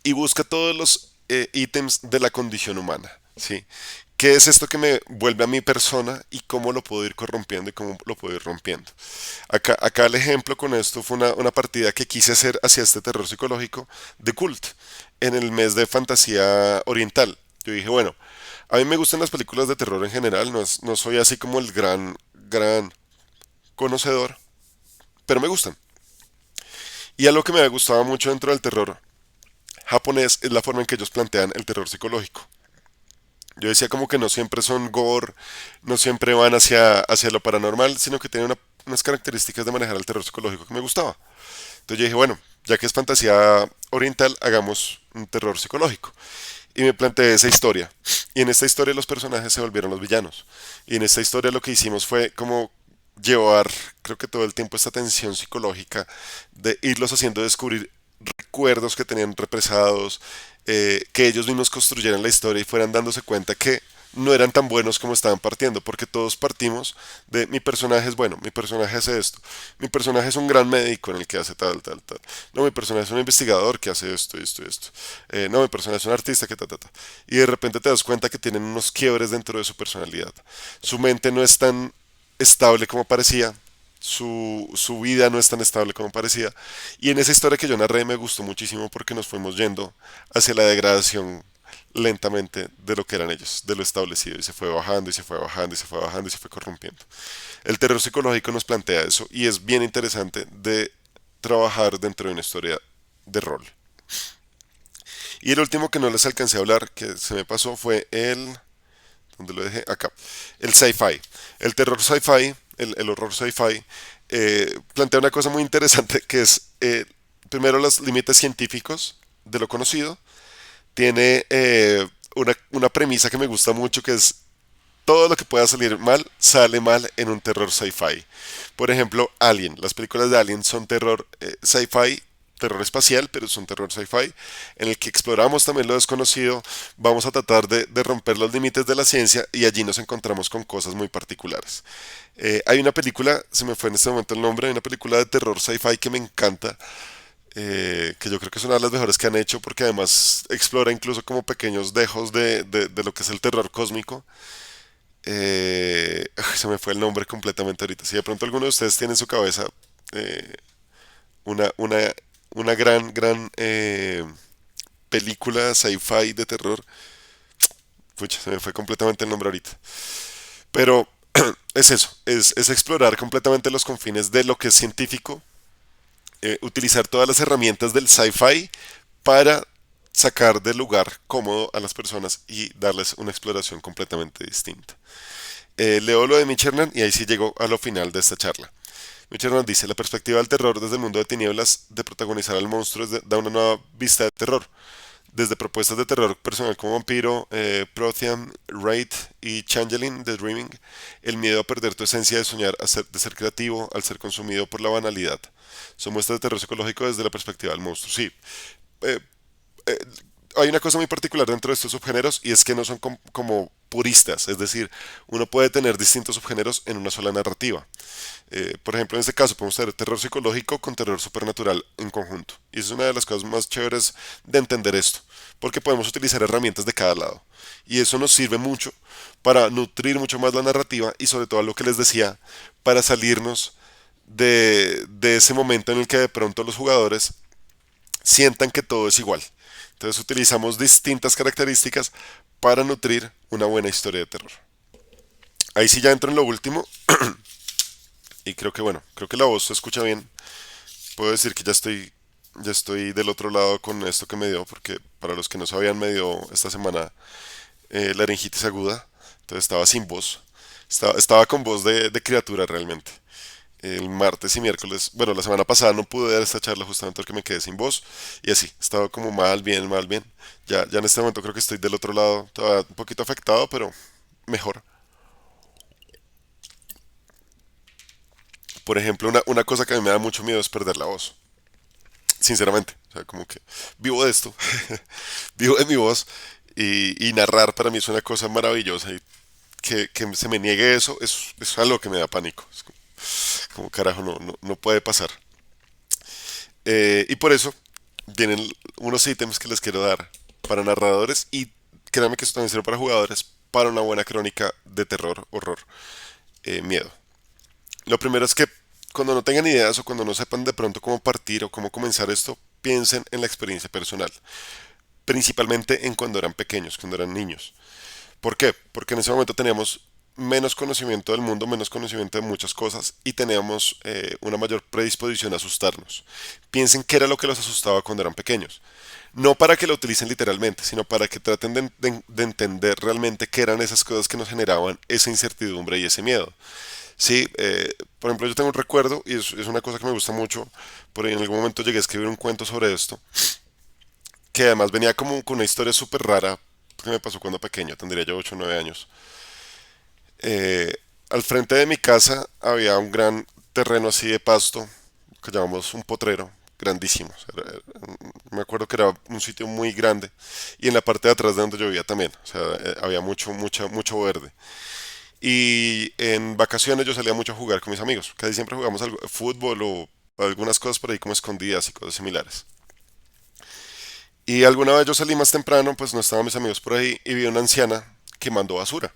y busca todos los ítems de la condición humana, ¿sí? ¿Qué es esto que me vuelve a mi persona y cómo lo puedo ir corrompiendo y cómo lo puedo ir rompiendo? Acá el ejemplo con esto fue una partida que quise hacer hacia este terror psicológico de Cult en el mes de fantasía oriental. Yo dije, bueno, a mí me gustan las películas de terror en general, no soy así como el gran conocedor, pero me gustan. Y algo que me ha gustado mucho dentro del terror japonés es la forma en que ellos plantean el terror psicológico. Yo decía como que no siempre son gore, no siempre van hacia lo paranormal, sino que tienen unas características de manejar el terror psicológico que me gustaba. Entonces yo dije, bueno, ya que es fantasía oriental, hagamos un terror psicológico. Y me planteé esa historia. Y en esta historia los personajes se volvieron los villanos. Y en esta historia lo que hicimos fue como llevar, creo que todo el tiempo, esta tensión psicológica de irlos haciendo descubrir recuerdos que tenían represados, que ellos mismos construyeran la historia y fueran dándose cuenta que no eran tan buenos como estaban partiendo, porque todos partimos de mi personaje es bueno, mi personaje hace esto, mi personaje es un gran médico en el que hace tal, no, mi personaje es un investigador que hace esto, no, mi personaje es un artista que y de repente te das cuenta que tienen unos quiebres dentro de su personalidad, su mente no es tan estable como parecía, su vida no es tan estable como parecía. Y en esa historia que yo narré me gustó muchísimo porque nos fuimos yendo hacia la degradación lentamente de lo que eran ellos, de lo establecido, y se fue bajando y se fue bajando y se fue bajando y se fue corrompiendo. El terror psicológico nos plantea eso y es bien interesante de trabajar dentro de una historia de rol. Y el último que no les alcancé a hablar, que se me pasó, fue el... ¿Dónde lo dejé? Acá. El sci-fi. El terror sci-fi, el horror sci-fi, plantea una cosa muy interesante que es, primero, los límites científicos de lo conocido. Tiene una premisa que me gusta mucho que es todo lo que pueda salir mal, sale mal en un terror sci-fi. Por ejemplo, Alien. Las películas de Alien son terror sci-fi, terror espacial, pero es un terror sci-fi en el que exploramos también lo desconocido, vamos a tratar de romper los límites de la ciencia y allí nos encontramos con cosas muy particulares. Hay una película, se me fue en este momento el nombre, hay una película de terror sci-fi que me encanta, que yo creo que es una de las mejores que han hecho porque además explora incluso como pequeños dejos de lo que es el terror cósmico. Se me fue el nombre completamente ahorita. Si de pronto alguno de ustedes tiene en su cabeza eh, una, una, una gran película sci-fi de terror, pucha, se me fue completamente el nombre ahorita. Pero es eso, es explorar completamente los confines de lo que es científico, utilizar todas las herramientas del sci-fi para sacar del lugar cómodo a las personas y darles una exploración completamente distinta. Leo lo de Mitch Hernan y ahí sí llego a lo final de esta charla. Mitch Hernan dice, la perspectiva del terror desde el mundo de tinieblas de protagonizar al monstruo da una nueva vista de terror. Desde propuestas de terror personal como Vampiro, Prothean, Raid y Changeling de Dreaming, el miedo a perder tu esencia de soñar, de ser creativo, al ser consumido por la banalidad. Son muestras de terror psicológico desde la perspectiva del monstruo. Sí, eh, eh, hay una cosa muy particular dentro de estos subgéneros y es que no son como puristas, es decir, uno puede tener distintos subgéneros en una sola narrativa. Por ejemplo, en este caso podemos tener terror psicológico con terror supernatural en conjunto. Y esa es una de las cosas más chéveres de entender esto, porque podemos utilizar herramientas de cada lado. Y eso nos sirve mucho para nutrir mucho más la narrativa y sobre todo lo que les decía, para salirnos de ese momento en el que de pronto los jugadores sientan que todo es igual. Entonces utilizamos distintas características para nutrir una buena historia de terror. Ahí sí ya entro en lo último y creo que bueno, creo que la voz se escucha bien. Puedo decir que ya estoy del otro lado con esto que me dio, porque para los que no sabían me dio esta semana laringitis aguda, entonces estaba sin voz. Estaba con voz de criatura realmente. El martes y miércoles, bueno, la semana pasada no pude dar esta charla justamente porque me quedé sin voz y así, estaba como mal, bien, mal, bien. Ya en este momento creo que estoy del otro lado, todavía un poquito afectado, pero mejor. Por ejemplo, una cosa que a mí me da mucho miedo es perder la voz, sinceramente. O sea, como que vivo de esto, vivo de mi voz y narrar para mí es una cosa maravillosa y que se me niegue eso es algo que me da pánico. Es como carajo, no puede pasar. Y por eso vienen unos ítems que les quiero dar para narradores y créanme que esto también sirve para jugadores para una buena crónica de terror, horror, miedo. Lo primero es que cuando no tengan ideas o cuando no sepan de pronto cómo partir o cómo comenzar esto, piensen en la experiencia personal, principalmente en cuando eran pequeños, cuando eran niños. ¿Por qué? Porque en ese momento teníamos menos conocimiento del mundo, menos conocimiento de muchas cosas y teníamos una mayor predisposición a asustarnos. Piensen qué era lo que los asustaba cuando eran pequeños. No para que lo utilicen literalmente, sino para que traten de entender realmente qué eran esas cosas que nos generaban esa incertidumbre y ese miedo. Sí, por ejemplo, yo tengo un recuerdo y es una cosa que me gusta mucho. Por ahí en algún momento llegué a escribir un cuento sobre esto, que además venía como con una historia súper rara que me pasó cuando pequeño, tendría yo 8 o 9 años. Eh, Al frente de mi casa había un gran terreno así de pasto, que llamamos un potrero, grandísimo. O sea, me acuerdo que era un sitio muy grande y en la parte de atrás de donde yo vivía también. O sea, había mucho verde. Y en vacaciones yo salía mucho a jugar con mis amigos. Casi siempre jugamos algo, fútbol o algunas cosas por ahí como escondidas y cosas similares. Y alguna vez yo salí más temprano, pues no estaban mis amigos por ahí y vi una anciana quemando basura.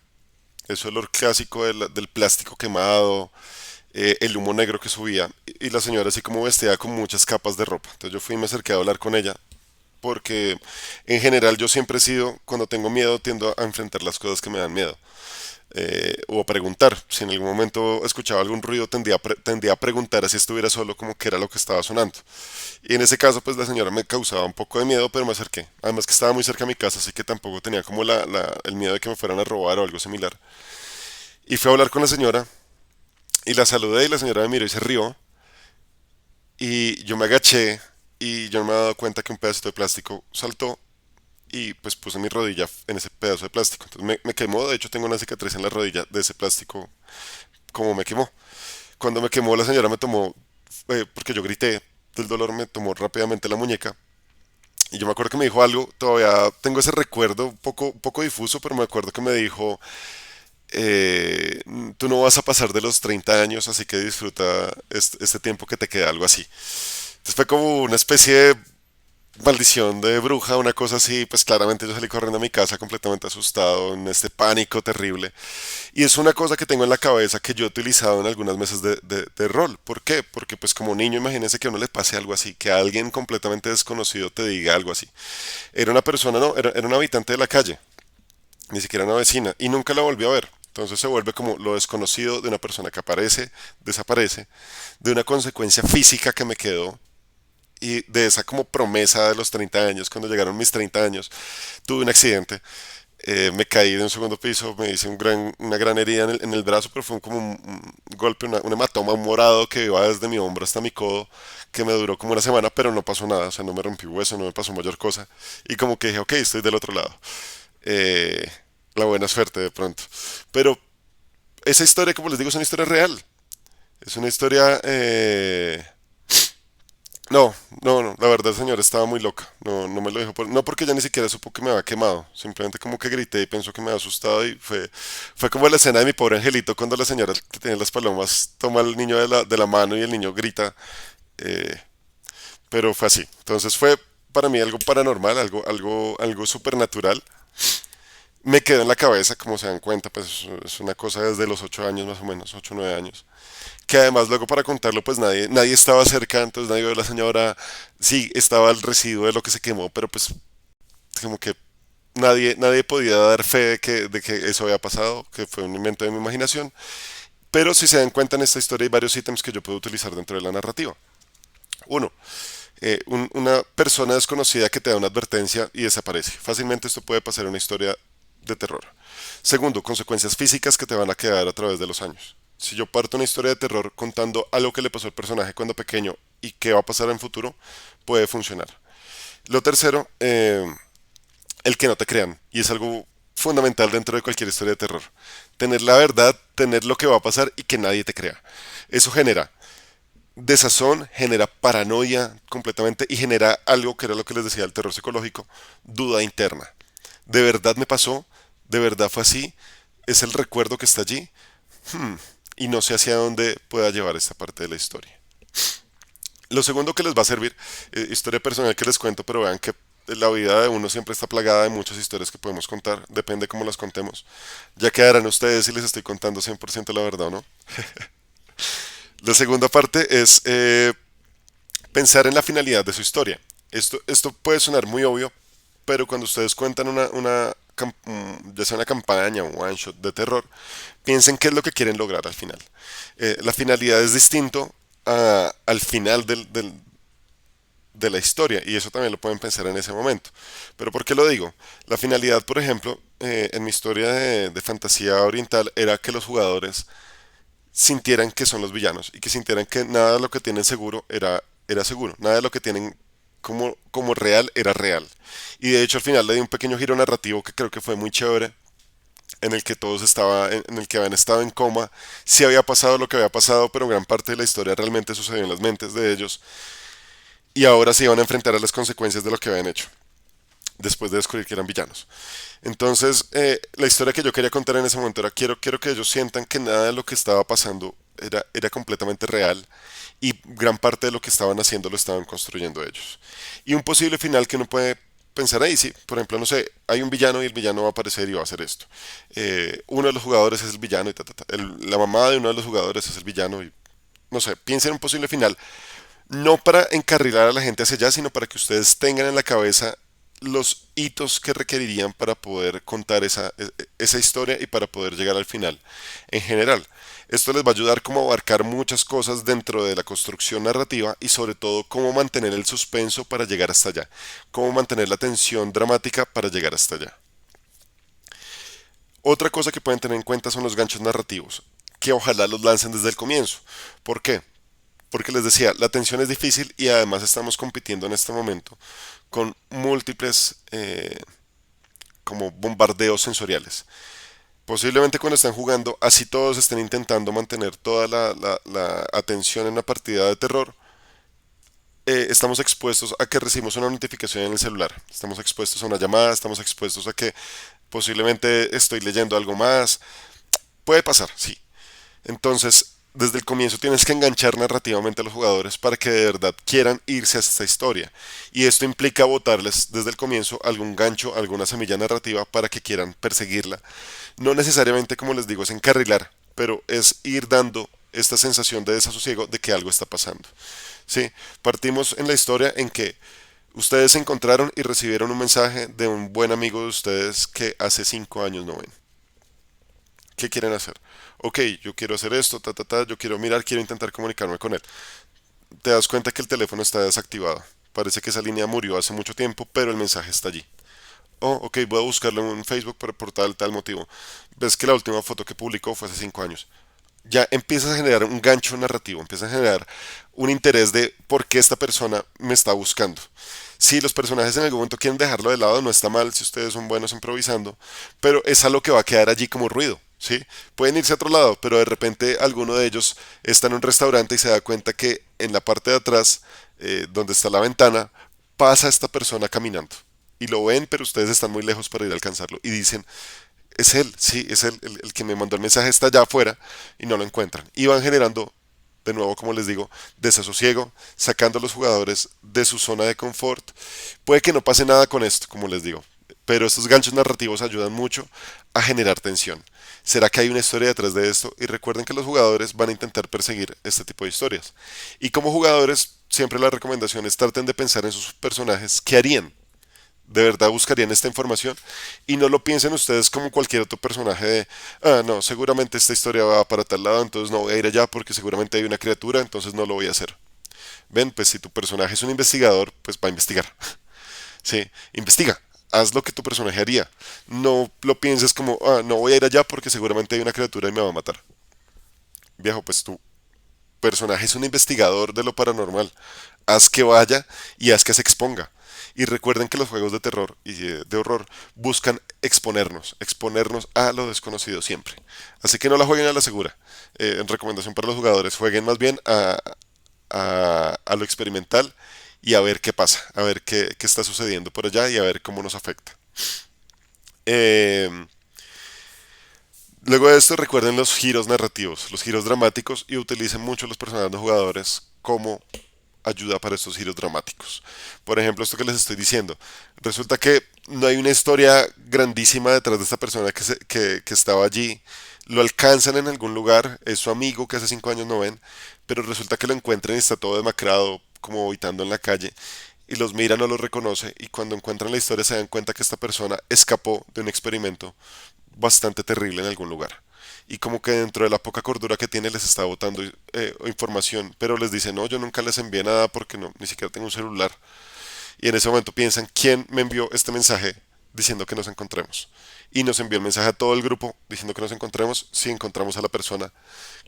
Eso olor clásico del plástico quemado, el humo negro que subía y la señora así como vestida con muchas capas de ropa. Entonces yo fui y me acerqué a hablar con ella porque en general yo siempre he sido, cuando tengo miedo, tiendo a enfrentar las cosas que me dan miedo. O a preguntar. Si en algún momento escuchaba algún ruido, tendía a preguntar si estuviera solo, como que era lo que estaba sonando. Y en ese caso, pues la señora me causaba un poco de miedo, pero me acerqué. Además que estaba muy cerca de mi casa, así que tampoco tenía como el miedo de que me fueran a robar o algo similar. Y fui a hablar con la señora y la saludé y la señora me miró y se rió. Y yo me agaché y yo no me había dado cuenta que un pedacito de plástico saltó y pues puse mi rodilla en ese pedazo de plástico. Entonces me quemó, de hecho tengo una cicatriz en la rodilla de ese plástico como me quemó. Cuando me quemó la señora me tomó, porque yo grité del dolor, me tomó rápidamente la muñeca. Y yo me acuerdo que me dijo algo, todavía tengo ese recuerdo un poco difuso, pero me acuerdo que me dijo, tú no vas a pasar de los 30 años, así que disfruta este tiempo que te queda, algo así. Entonces fue como una especie de maldición de bruja, una cosa así, pues claramente yo salí corriendo a mi casa completamente asustado, en este pánico terrible. Y es una cosa que tengo en la cabeza que yo he utilizado en algunas mesas de rol. ¿Por qué? Porque pues como niño imagínense que a uno le pase algo así, que alguien completamente desconocido te diga algo así. Era una persona, no, era una habitante de la calle, ni siquiera una vecina, y nunca la volví a ver. Entonces se vuelve como lo desconocido de una persona que aparece, desaparece, de una consecuencia física que me quedó y de esa como promesa de los 30 años, cuando llegaron mis 30 años, tuve un accidente. Me caí de un segundo piso, me hice una gran herida en el brazo, pero fue como un golpe, un hematoma, un morado que iba desde mi hombro hasta mi codo, que me duró como una semana, pero no pasó nada, o sea, no me rompí hueso, no me pasó mayor cosa. Y como que dije, ok, estoy del otro lado. Eh, la buena suerte de pronto. Pero esa historia, como les digo, es una historia real. Es una historia... no, no, la verdad, señor, estaba muy loca. No, no me lo dijo no porque ella ni siquiera supo que me había quemado. Simplemente como que grité y pensó que me había asustado y fue como la escena de mi pobre angelito cuando la señora que tiene las palomas toma al niño de la mano y el niño grita. eh, pero fue así. Entonces fue para mí algo paranormal, algo supernatural. Me quedó en la cabeza, como se dan cuenta, pues es una cosa desde los 8 años más o menos, 8 o 9 años. Que además luego para contarlo pues nadie estaba cerca, entonces nadie vio a la señora, sí estaba el residuo de lo que se quemó, pero pues como que nadie podía dar fe de que eso había pasado, que fue un invento de mi imaginación. Pero si se dan cuenta en esta historia hay varios ítems que yo puedo utilizar dentro de la narrativa. Uno, una persona desconocida que te da una advertencia y desaparece. Fácilmente esto puede pasar en una historia de terror. Segundo, consecuencias físicas que te van a quedar a través de los años. Si yo parto una historia de terror contando algo que le pasó al personaje cuando pequeño y qué va a pasar en futuro, puede funcionar. Lo tercero, el que no te crean. Y es algo fundamental dentro de cualquier historia de terror. Tener la verdad, tener lo que va a pasar y que nadie te crea. Eso genera desazón, genera paranoia completamente y genera algo que era lo que les decía el terror psicológico, duda interna. ¿De verdad me pasó? ¿De verdad fue así? ¿Es el recuerdo que está allí? Y no sé hacia dónde pueda llevar esta parte de la historia. Lo segundo que les va a servir, historia personal que les cuento, pero vean que la vida de uno siempre está plagada de muchas historias que podemos contar, depende cómo las contemos. Ya quedarán ustedes si les estoy contando 100% la verdad o no. La segunda parte es pensar en la finalidad de su historia. Esto puede sonar muy obvio, pero cuando ustedes cuentan ya sea una campaña o un one shot de terror, piensen qué es lo que quieren lograr al final. La finalidad es distinto al final de la historia y eso también lo pueden pensar en ese momento. Pero ¿por qué lo digo? La finalidad, por ejemplo, en mi historia de fantasía oriental era que los jugadores sintieran que son los villanos y que sintieran que nada de lo que tienen seguro era seguro, nada de lo que tienen como real era real. Y de hecho al final le di un pequeño giro narrativo que creo que fue muy chévere, en el que en el que habían estado en coma, sí había pasado lo que había pasado, pero gran parte de la historia realmente sucedió en las mentes de ellos y ahora se iban a enfrentar a las consecuencias de lo que habían hecho, después de descubrir que eran villanos. Entonces, la historia que yo quería contar en ese momento era, quiero que ellos sientan que nada de lo que estaba pasando era completamente real y gran parte de lo que estaban haciendo lo estaban construyendo ellos. Y un posible final que uno puede pensar ahí, sí, por ejemplo, no sé, hay un villano y el villano va a aparecer y va a hacer esto. Uno de los jugadores es el villano y la mamá de uno de los jugadores es el villano y no sé, piensen en un posible final no para encarrilar a la gente hacia allá, sino para que ustedes tengan en la cabeza los hitos que requerirían para poder contar esa historia y para poder llegar al final en general. Esto les va a ayudar como a abarcar muchas cosas dentro de la construcción narrativa y sobre todo cómo mantener el suspenso para llegar hasta allá, cómo mantener la tensión dramática para llegar hasta allá. Otra cosa que pueden tener en cuenta son los ganchos narrativos, que ojalá los lancen desde el comienzo. ¿Por qué? Porque les decía, la atención es difícil y además estamos compitiendo en este momento con múltiples como bombardeos sensoriales. Posiblemente cuando están jugando, así todos estén intentando mantener toda la atención en una partida de terror, estamos expuestos a que recibimos una notificación en el celular, estamos expuestos a una llamada, estamos expuestos a que posiblemente estoy leyendo algo más. Puede pasar, sí. Entonces, desde el comienzo tienes que enganchar narrativamente a los jugadores para que de verdad quieran irse a esta historia. Y esto implica botarles desde el comienzo algún gancho, alguna semilla narrativa para que quieran perseguirla. No necesariamente, como les digo, es encarrilar, pero es ir dando esta sensación de desasosiego de que algo está pasando. ¿Sí? Partimos en la historia en que ustedes se encontraron y recibieron un mensaje de un buen amigo de ustedes que hace 5 años no ven. ¿Qué quieren hacer? Ok, yo quiero hacer esto, yo quiero mirar, quiero intentar comunicarme con él. te das cuenta que el teléfono está desactivado. Parece que esa línea murió hace mucho tiempo, pero el mensaje está allí. Oh, ok, voy a buscarlo en Facebook por tal motivo. Ves que la última foto que publicó fue hace 5 años. Ya empiezas a generar un gancho narrativo, empiezas a generar un interés de por qué esta persona me está buscando. Si los personajes en algún momento quieren dejarlo de lado, no está mal si ustedes son buenos improvisando, pero es algo que va a quedar allí como ruido, ¿sí? Pueden irse a otro lado, pero de repente alguno de ellos está en un restaurante y se da cuenta que en la parte de atrás, donde está la ventana, pasa esta persona caminando. Y lo ven, pero ustedes están muy lejos para ir a alcanzarlo. Y dicen, es él, sí, es él, el que me mandó el mensaje está allá afuera y no lo encuentran. Y van generando, de nuevo, como les digo, desasosiego, sacando a los jugadores de su zona de confort. Puede que no pase nada con esto, como les digo, pero estos ganchos narrativos ayudan mucho a generar tensión. ¿Será que hay una historia detrás de esto? Y recuerden que los jugadores van a intentar perseguir este tipo de historias. Y como jugadores, siempre la recomendación es traten de pensar en sus personajes, ¿qué harían? De verdad buscarían esta información y no lo piensen ustedes como cualquier otro personaje de, ah, no, seguramente esta historia va para tal lado, entonces no voy a ir allá porque seguramente hay una criatura, entonces no lo voy a hacer. Ven, pues si tu personaje es un investigador, pues va a investigar. Sí, investiga, haz lo que tu personaje haría. No lo pienses como, ah, no voy a ir allá porque seguramente hay una criatura y me va a matar. Viejo, pues tu personaje es un investigador de lo paranormal. Haz que vaya y haz que se exponga. Y recuerden que los juegos de terror y de horror buscan exponernos a lo desconocido siempre. Así que no la jueguen a la segura. En recomendación para los jugadores, jueguen más bien a lo experimental y a ver qué pasa, a ver qué está sucediendo por allá y a ver cómo nos afecta. Eh, Luego de esto, recuerden los giros narrativos, los giros dramáticos y utilicen mucho los personajes de jugadores como ayuda para estos giros dramáticos. Por ejemplo, esto que les estoy diciendo. Resulta que no hay una historia grandísima detrás de esta persona que estaba allí. Lo alcanzan en algún lugar, es su amigo que hace 5 años no ven, pero resulta que lo encuentran y está todo demacrado, como habitando en la calle, y los mira, no los reconoce, y cuando encuentran la historia se dan cuenta que esta persona escapó de un experimento bastante terrible en algún lugar. Y como que dentro de la poca cordura que tiene les está botando información, pero les dice, no, yo nunca les envié nada porque no, ni siquiera tengo un celular. Y en ese momento piensan, ¿quién me envió este mensaje diciendo que nos encontremos? Y nos envió el mensaje a todo el grupo diciendo que nos encontremos si encontramos a la persona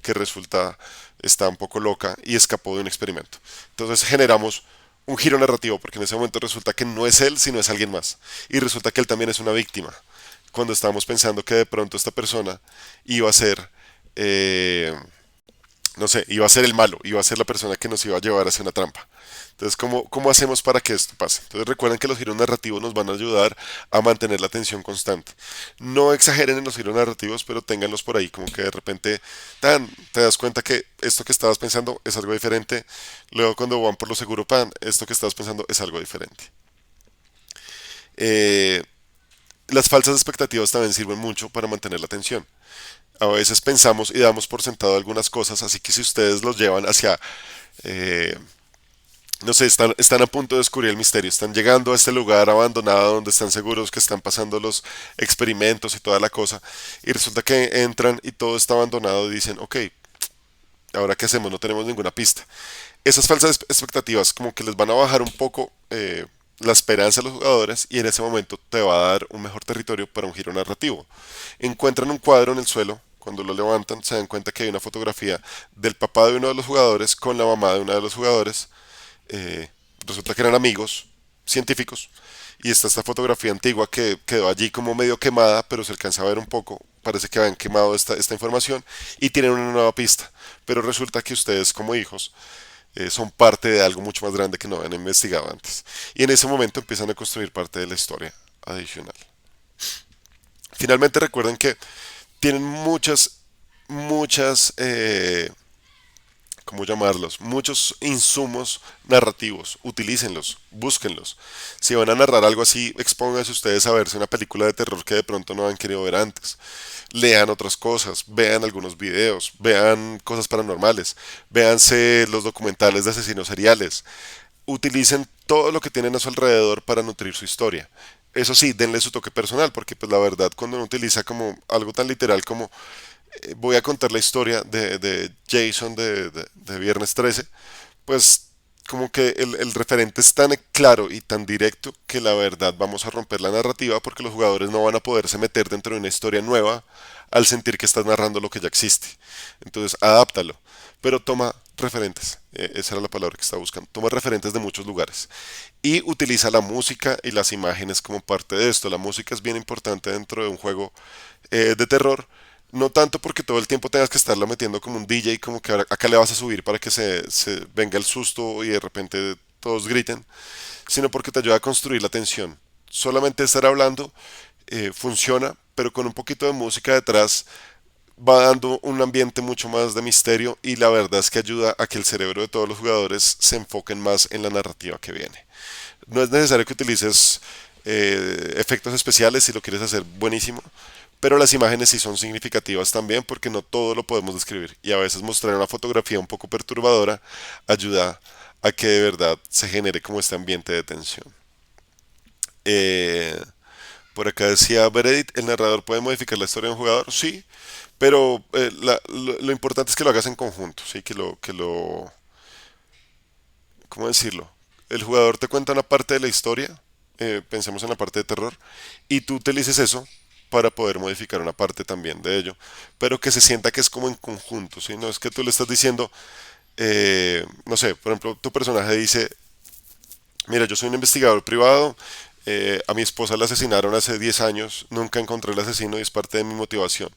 que resulta está un poco loca y escapó de un experimento. Entonces generamos un giro narrativo porque en ese momento resulta que no es él, sino es alguien más. Y resulta que él también es una víctima. Cuando estábamos pensando que de pronto esta persona iba a ser no sé, iba a ser el malo, iba a ser la persona que nos iba a llevar hacia una trampa. Entonces, ¿cómo hacemos para que esto pase? Entonces, recuerden que los giros narrativos nos van a ayudar a mantener la atención constante. No exageren en los giros narrativos, pero ténganlos por ahí, como que de repente te das cuenta que esto que estabas pensando es algo diferente. Luego, cuando van por lo seguro, esto que estabas pensando es algo diferente. Eh, las falsas expectativas también sirven mucho para mantener la atención. A veces pensamos y damos por sentado algunas cosas, así que si ustedes los llevan hacia, eh, no sé, están a punto de descubrir el misterio, están llegando a este lugar abandonado donde están seguros que están pasando los experimentos y toda la cosa, y resulta que entran y todo está abandonado y dicen, ok, ahora qué hacemos, no tenemos ninguna pista. Esas falsas expectativas como que les van a bajar un poco la esperanza a los jugadores y en ese momento te va a dar un mejor territorio para un giro narrativo. Encuentran un cuadro en el suelo, cuando lo levantan se dan cuenta que hay una fotografía del papá de uno de los jugadores con la mamá de uno de los jugadores. Eh, Resulta que eran amigos científicos y está esta fotografía antigua que quedó allí como medio quemada, pero se alcanza a ver un poco. Parece que habían quemado esta información y tienen una nueva pista. Pero resulta que ustedes como hijos son parte de algo mucho más grande que no habían investigado antes. Y en ese momento empiezan a construir parte de la historia adicional. Finalmente recuerden que tienen muchas, ¿cómo llamarlos? Muchos insumos narrativos. Utilícenlos, búsquenlos. Si van a narrar algo así, expónganse ustedes a verse una película de terror que de pronto no han querido ver antes. Lean otras cosas, vean algunos videos, vean cosas paranormales, véanse los documentales de asesinos seriales. Utilicen todo lo que tienen a su alrededor para nutrir su historia. Eso sí, denle su toque personal, porque pues la verdad cuando uno utiliza como algo tan literal como voy a contar la historia de Jason de Viernes 13, pues como que el referente es tan claro y tan directo que la verdad vamos a romper la narrativa porque los jugadores no van a poderse meter dentro de una historia nueva al sentir que estás narrando lo que ya existe. Entonces, adáptalo, pero toma referentes. Esa era la palabra que estaba buscando. Toma referentes de muchos lugares y utiliza la música y las imágenes como parte de esto. La música es bien importante dentro de un juego de terror. No tanto porque todo el tiempo tengas que estarlo metiendo como un DJ, como que acá le vas a subir para que se venga el susto y de repente todos griten, sino porque te ayuda a construir la tensión. Solamente estar hablando funciona, pero con un poquito de música detrás va dando un ambiente mucho más de misterio y la verdad es que ayuda a que el cerebro de todos los jugadores se enfoquen más en la narrativa que viene. No es necesario que utilices efectos especiales si lo quieres hacer buenísimo, pero las imágenes sí son significativas también porque no todo lo podemos describir y a veces mostrar una fotografía un poco perturbadora ayuda a que de verdad se genere como este ambiente de tensión. Eh, por acá decía Beredit, ¿el narrador puede modificar la historia de un jugador? Sí, pero lo importante es que lo hagas en conjunto, ¿sí? ¿Cómo decirlo? El jugador te cuenta una parte de la historia, pensemos en la parte de terror, y tú utilices eso para poder modificar una parte también de ello, pero que se sienta que es como en conjunto, ¿sí? No es que tú le estás diciendo, no sé, por ejemplo, tu personaje dice, mira, yo soy un investigador privado, a mi esposa la asesinaron hace 10 años, nunca encontré el asesino y es parte de mi motivación.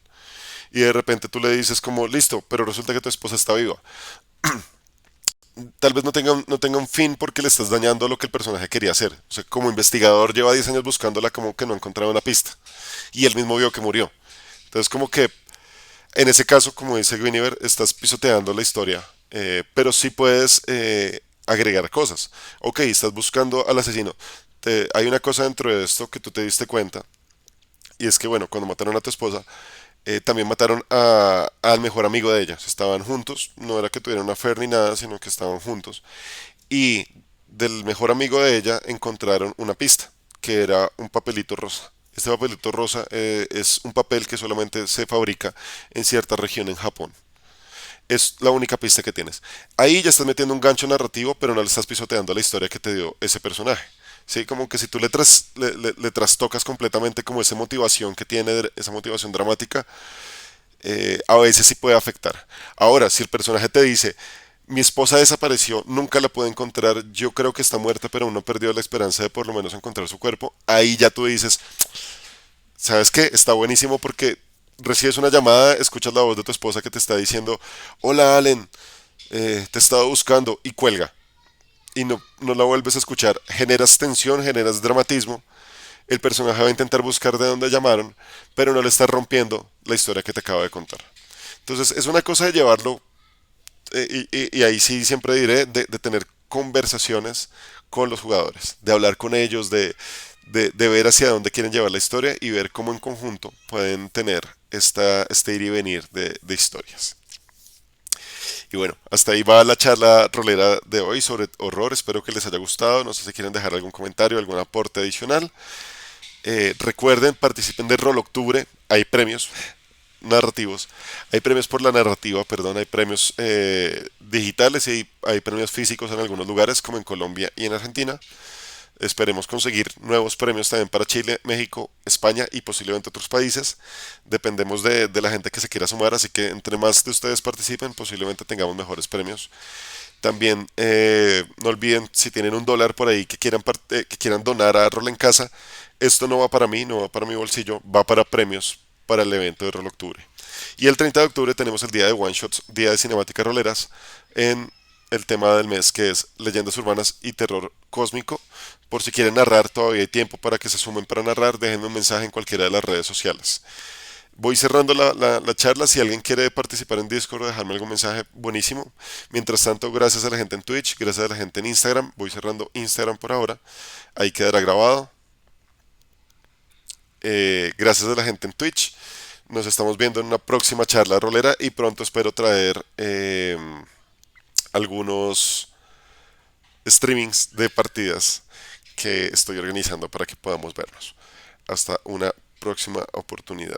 Y de repente tú le dices como, listo, pero resulta que tu esposa está viva. Tal vez no tenga un fin porque le estás dañando lo que el personaje quería hacer. O sea, como investigador lleva 10 años buscándola como que no ha encontrado una pista. Y él mismo vio que murió. Entonces como que en ese caso, como dice Guinevere, estás pisoteando la historia, pero sí puedes agregar cosas. Ok, estás buscando al asesino. Hay una cosa dentro de esto que tú te diste cuenta, y es que, bueno, cuando mataron a tu esposa, también mataron al mejor amigo de ella. Estaban juntos, no era que tuvieran una affair ni nada, sino que estaban juntos. Y del mejor amigo de ella encontraron una pista, que era un papelito rosa. Este papelito rosa es un papel que solamente se fabrica en cierta región en Japón. Es la única pista que tienes. Ahí ya estás metiendo un gancho narrativo, pero no le estás pisoteando la historia que te dio ese personaje. Sí, como que si tú le trastocas completamente como esa motivación que tiene, esa motivación dramática, a veces sí puede afectar. Ahora, si el personaje te dice, mi esposa desapareció, nunca la pude encontrar, yo creo que está muerta, pero aún no perdió la esperanza de por lo menos encontrar su cuerpo, ahí ya tú dices, ¿sabes qué? Está buenísimo porque recibes una llamada, escuchas la voz de tu esposa que te está diciendo, hola Allen, te he estado buscando y cuelga. Y no la vuelves a escuchar. Generas tensión, generas dramatismo. El personaje va a intentar buscar de dónde llamaron, pero no le estás rompiendo la historia que te acabo de contar. Entonces es una cosa de llevarlo, y ahí sí siempre diré, de tener conversaciones con los jugadores, de hablar con ellos, de ver hacia dónde quieren llevar la historia y ver cómo en conjunto pueden tener este ir y venir de historias. Y bueno, hasta ahí va la charla rolera de hoy sobre horror. Espero que les haya gustado. No sé si quieren dejar algún comentario, algún aporte adicional. Recuerden, participen de Rol Octubre. Hay premios narrativos. Hay premios por la narrativa, perdón. Hay premios digitales y hay premios físicos en algunos lugares, como en Colombia y en Argentina. Esperemos conseguir nuevos premios también para Chile, México, España y posiblemente otros países. Dependemos de la gente que se quiera sumar, así que entre más de ustedes participen, posiblemente tengamos mejores premios. También no olviden, si tienen $1 por ahí que quieran donar a Rol en Casa, esto no va para mí, no va para mi bolsillo, va para premios para el evento de Rol Octubre. Y el 30 de octubre tenemos el día de One Shots, día de cinemáticas roleras, en el tema del mes que es leyendas urbanas y terror cósmico. Por si quieren narrar, todavía hay tiempo para que se sumen para narrar, déjenme un mensaje en cualquiera de las redes sociales. Voy cerrando la charla. Si alguien quiere participar en Discord o dejarme algún mensaje, buenísimo. Mientras tanto, gracias a la gente en Twitch, gracias a la gente en Instagram. Voy cerrando Instagram por ahora. Ahí quedará grabado. Gracias a la gente en Twitch. Nos estamos viendo en una próxima charla rolera y pronto espero traer algunos streamings de partidas que estoy organizando para que podamos vernos. Hasta una próxima oportunidad.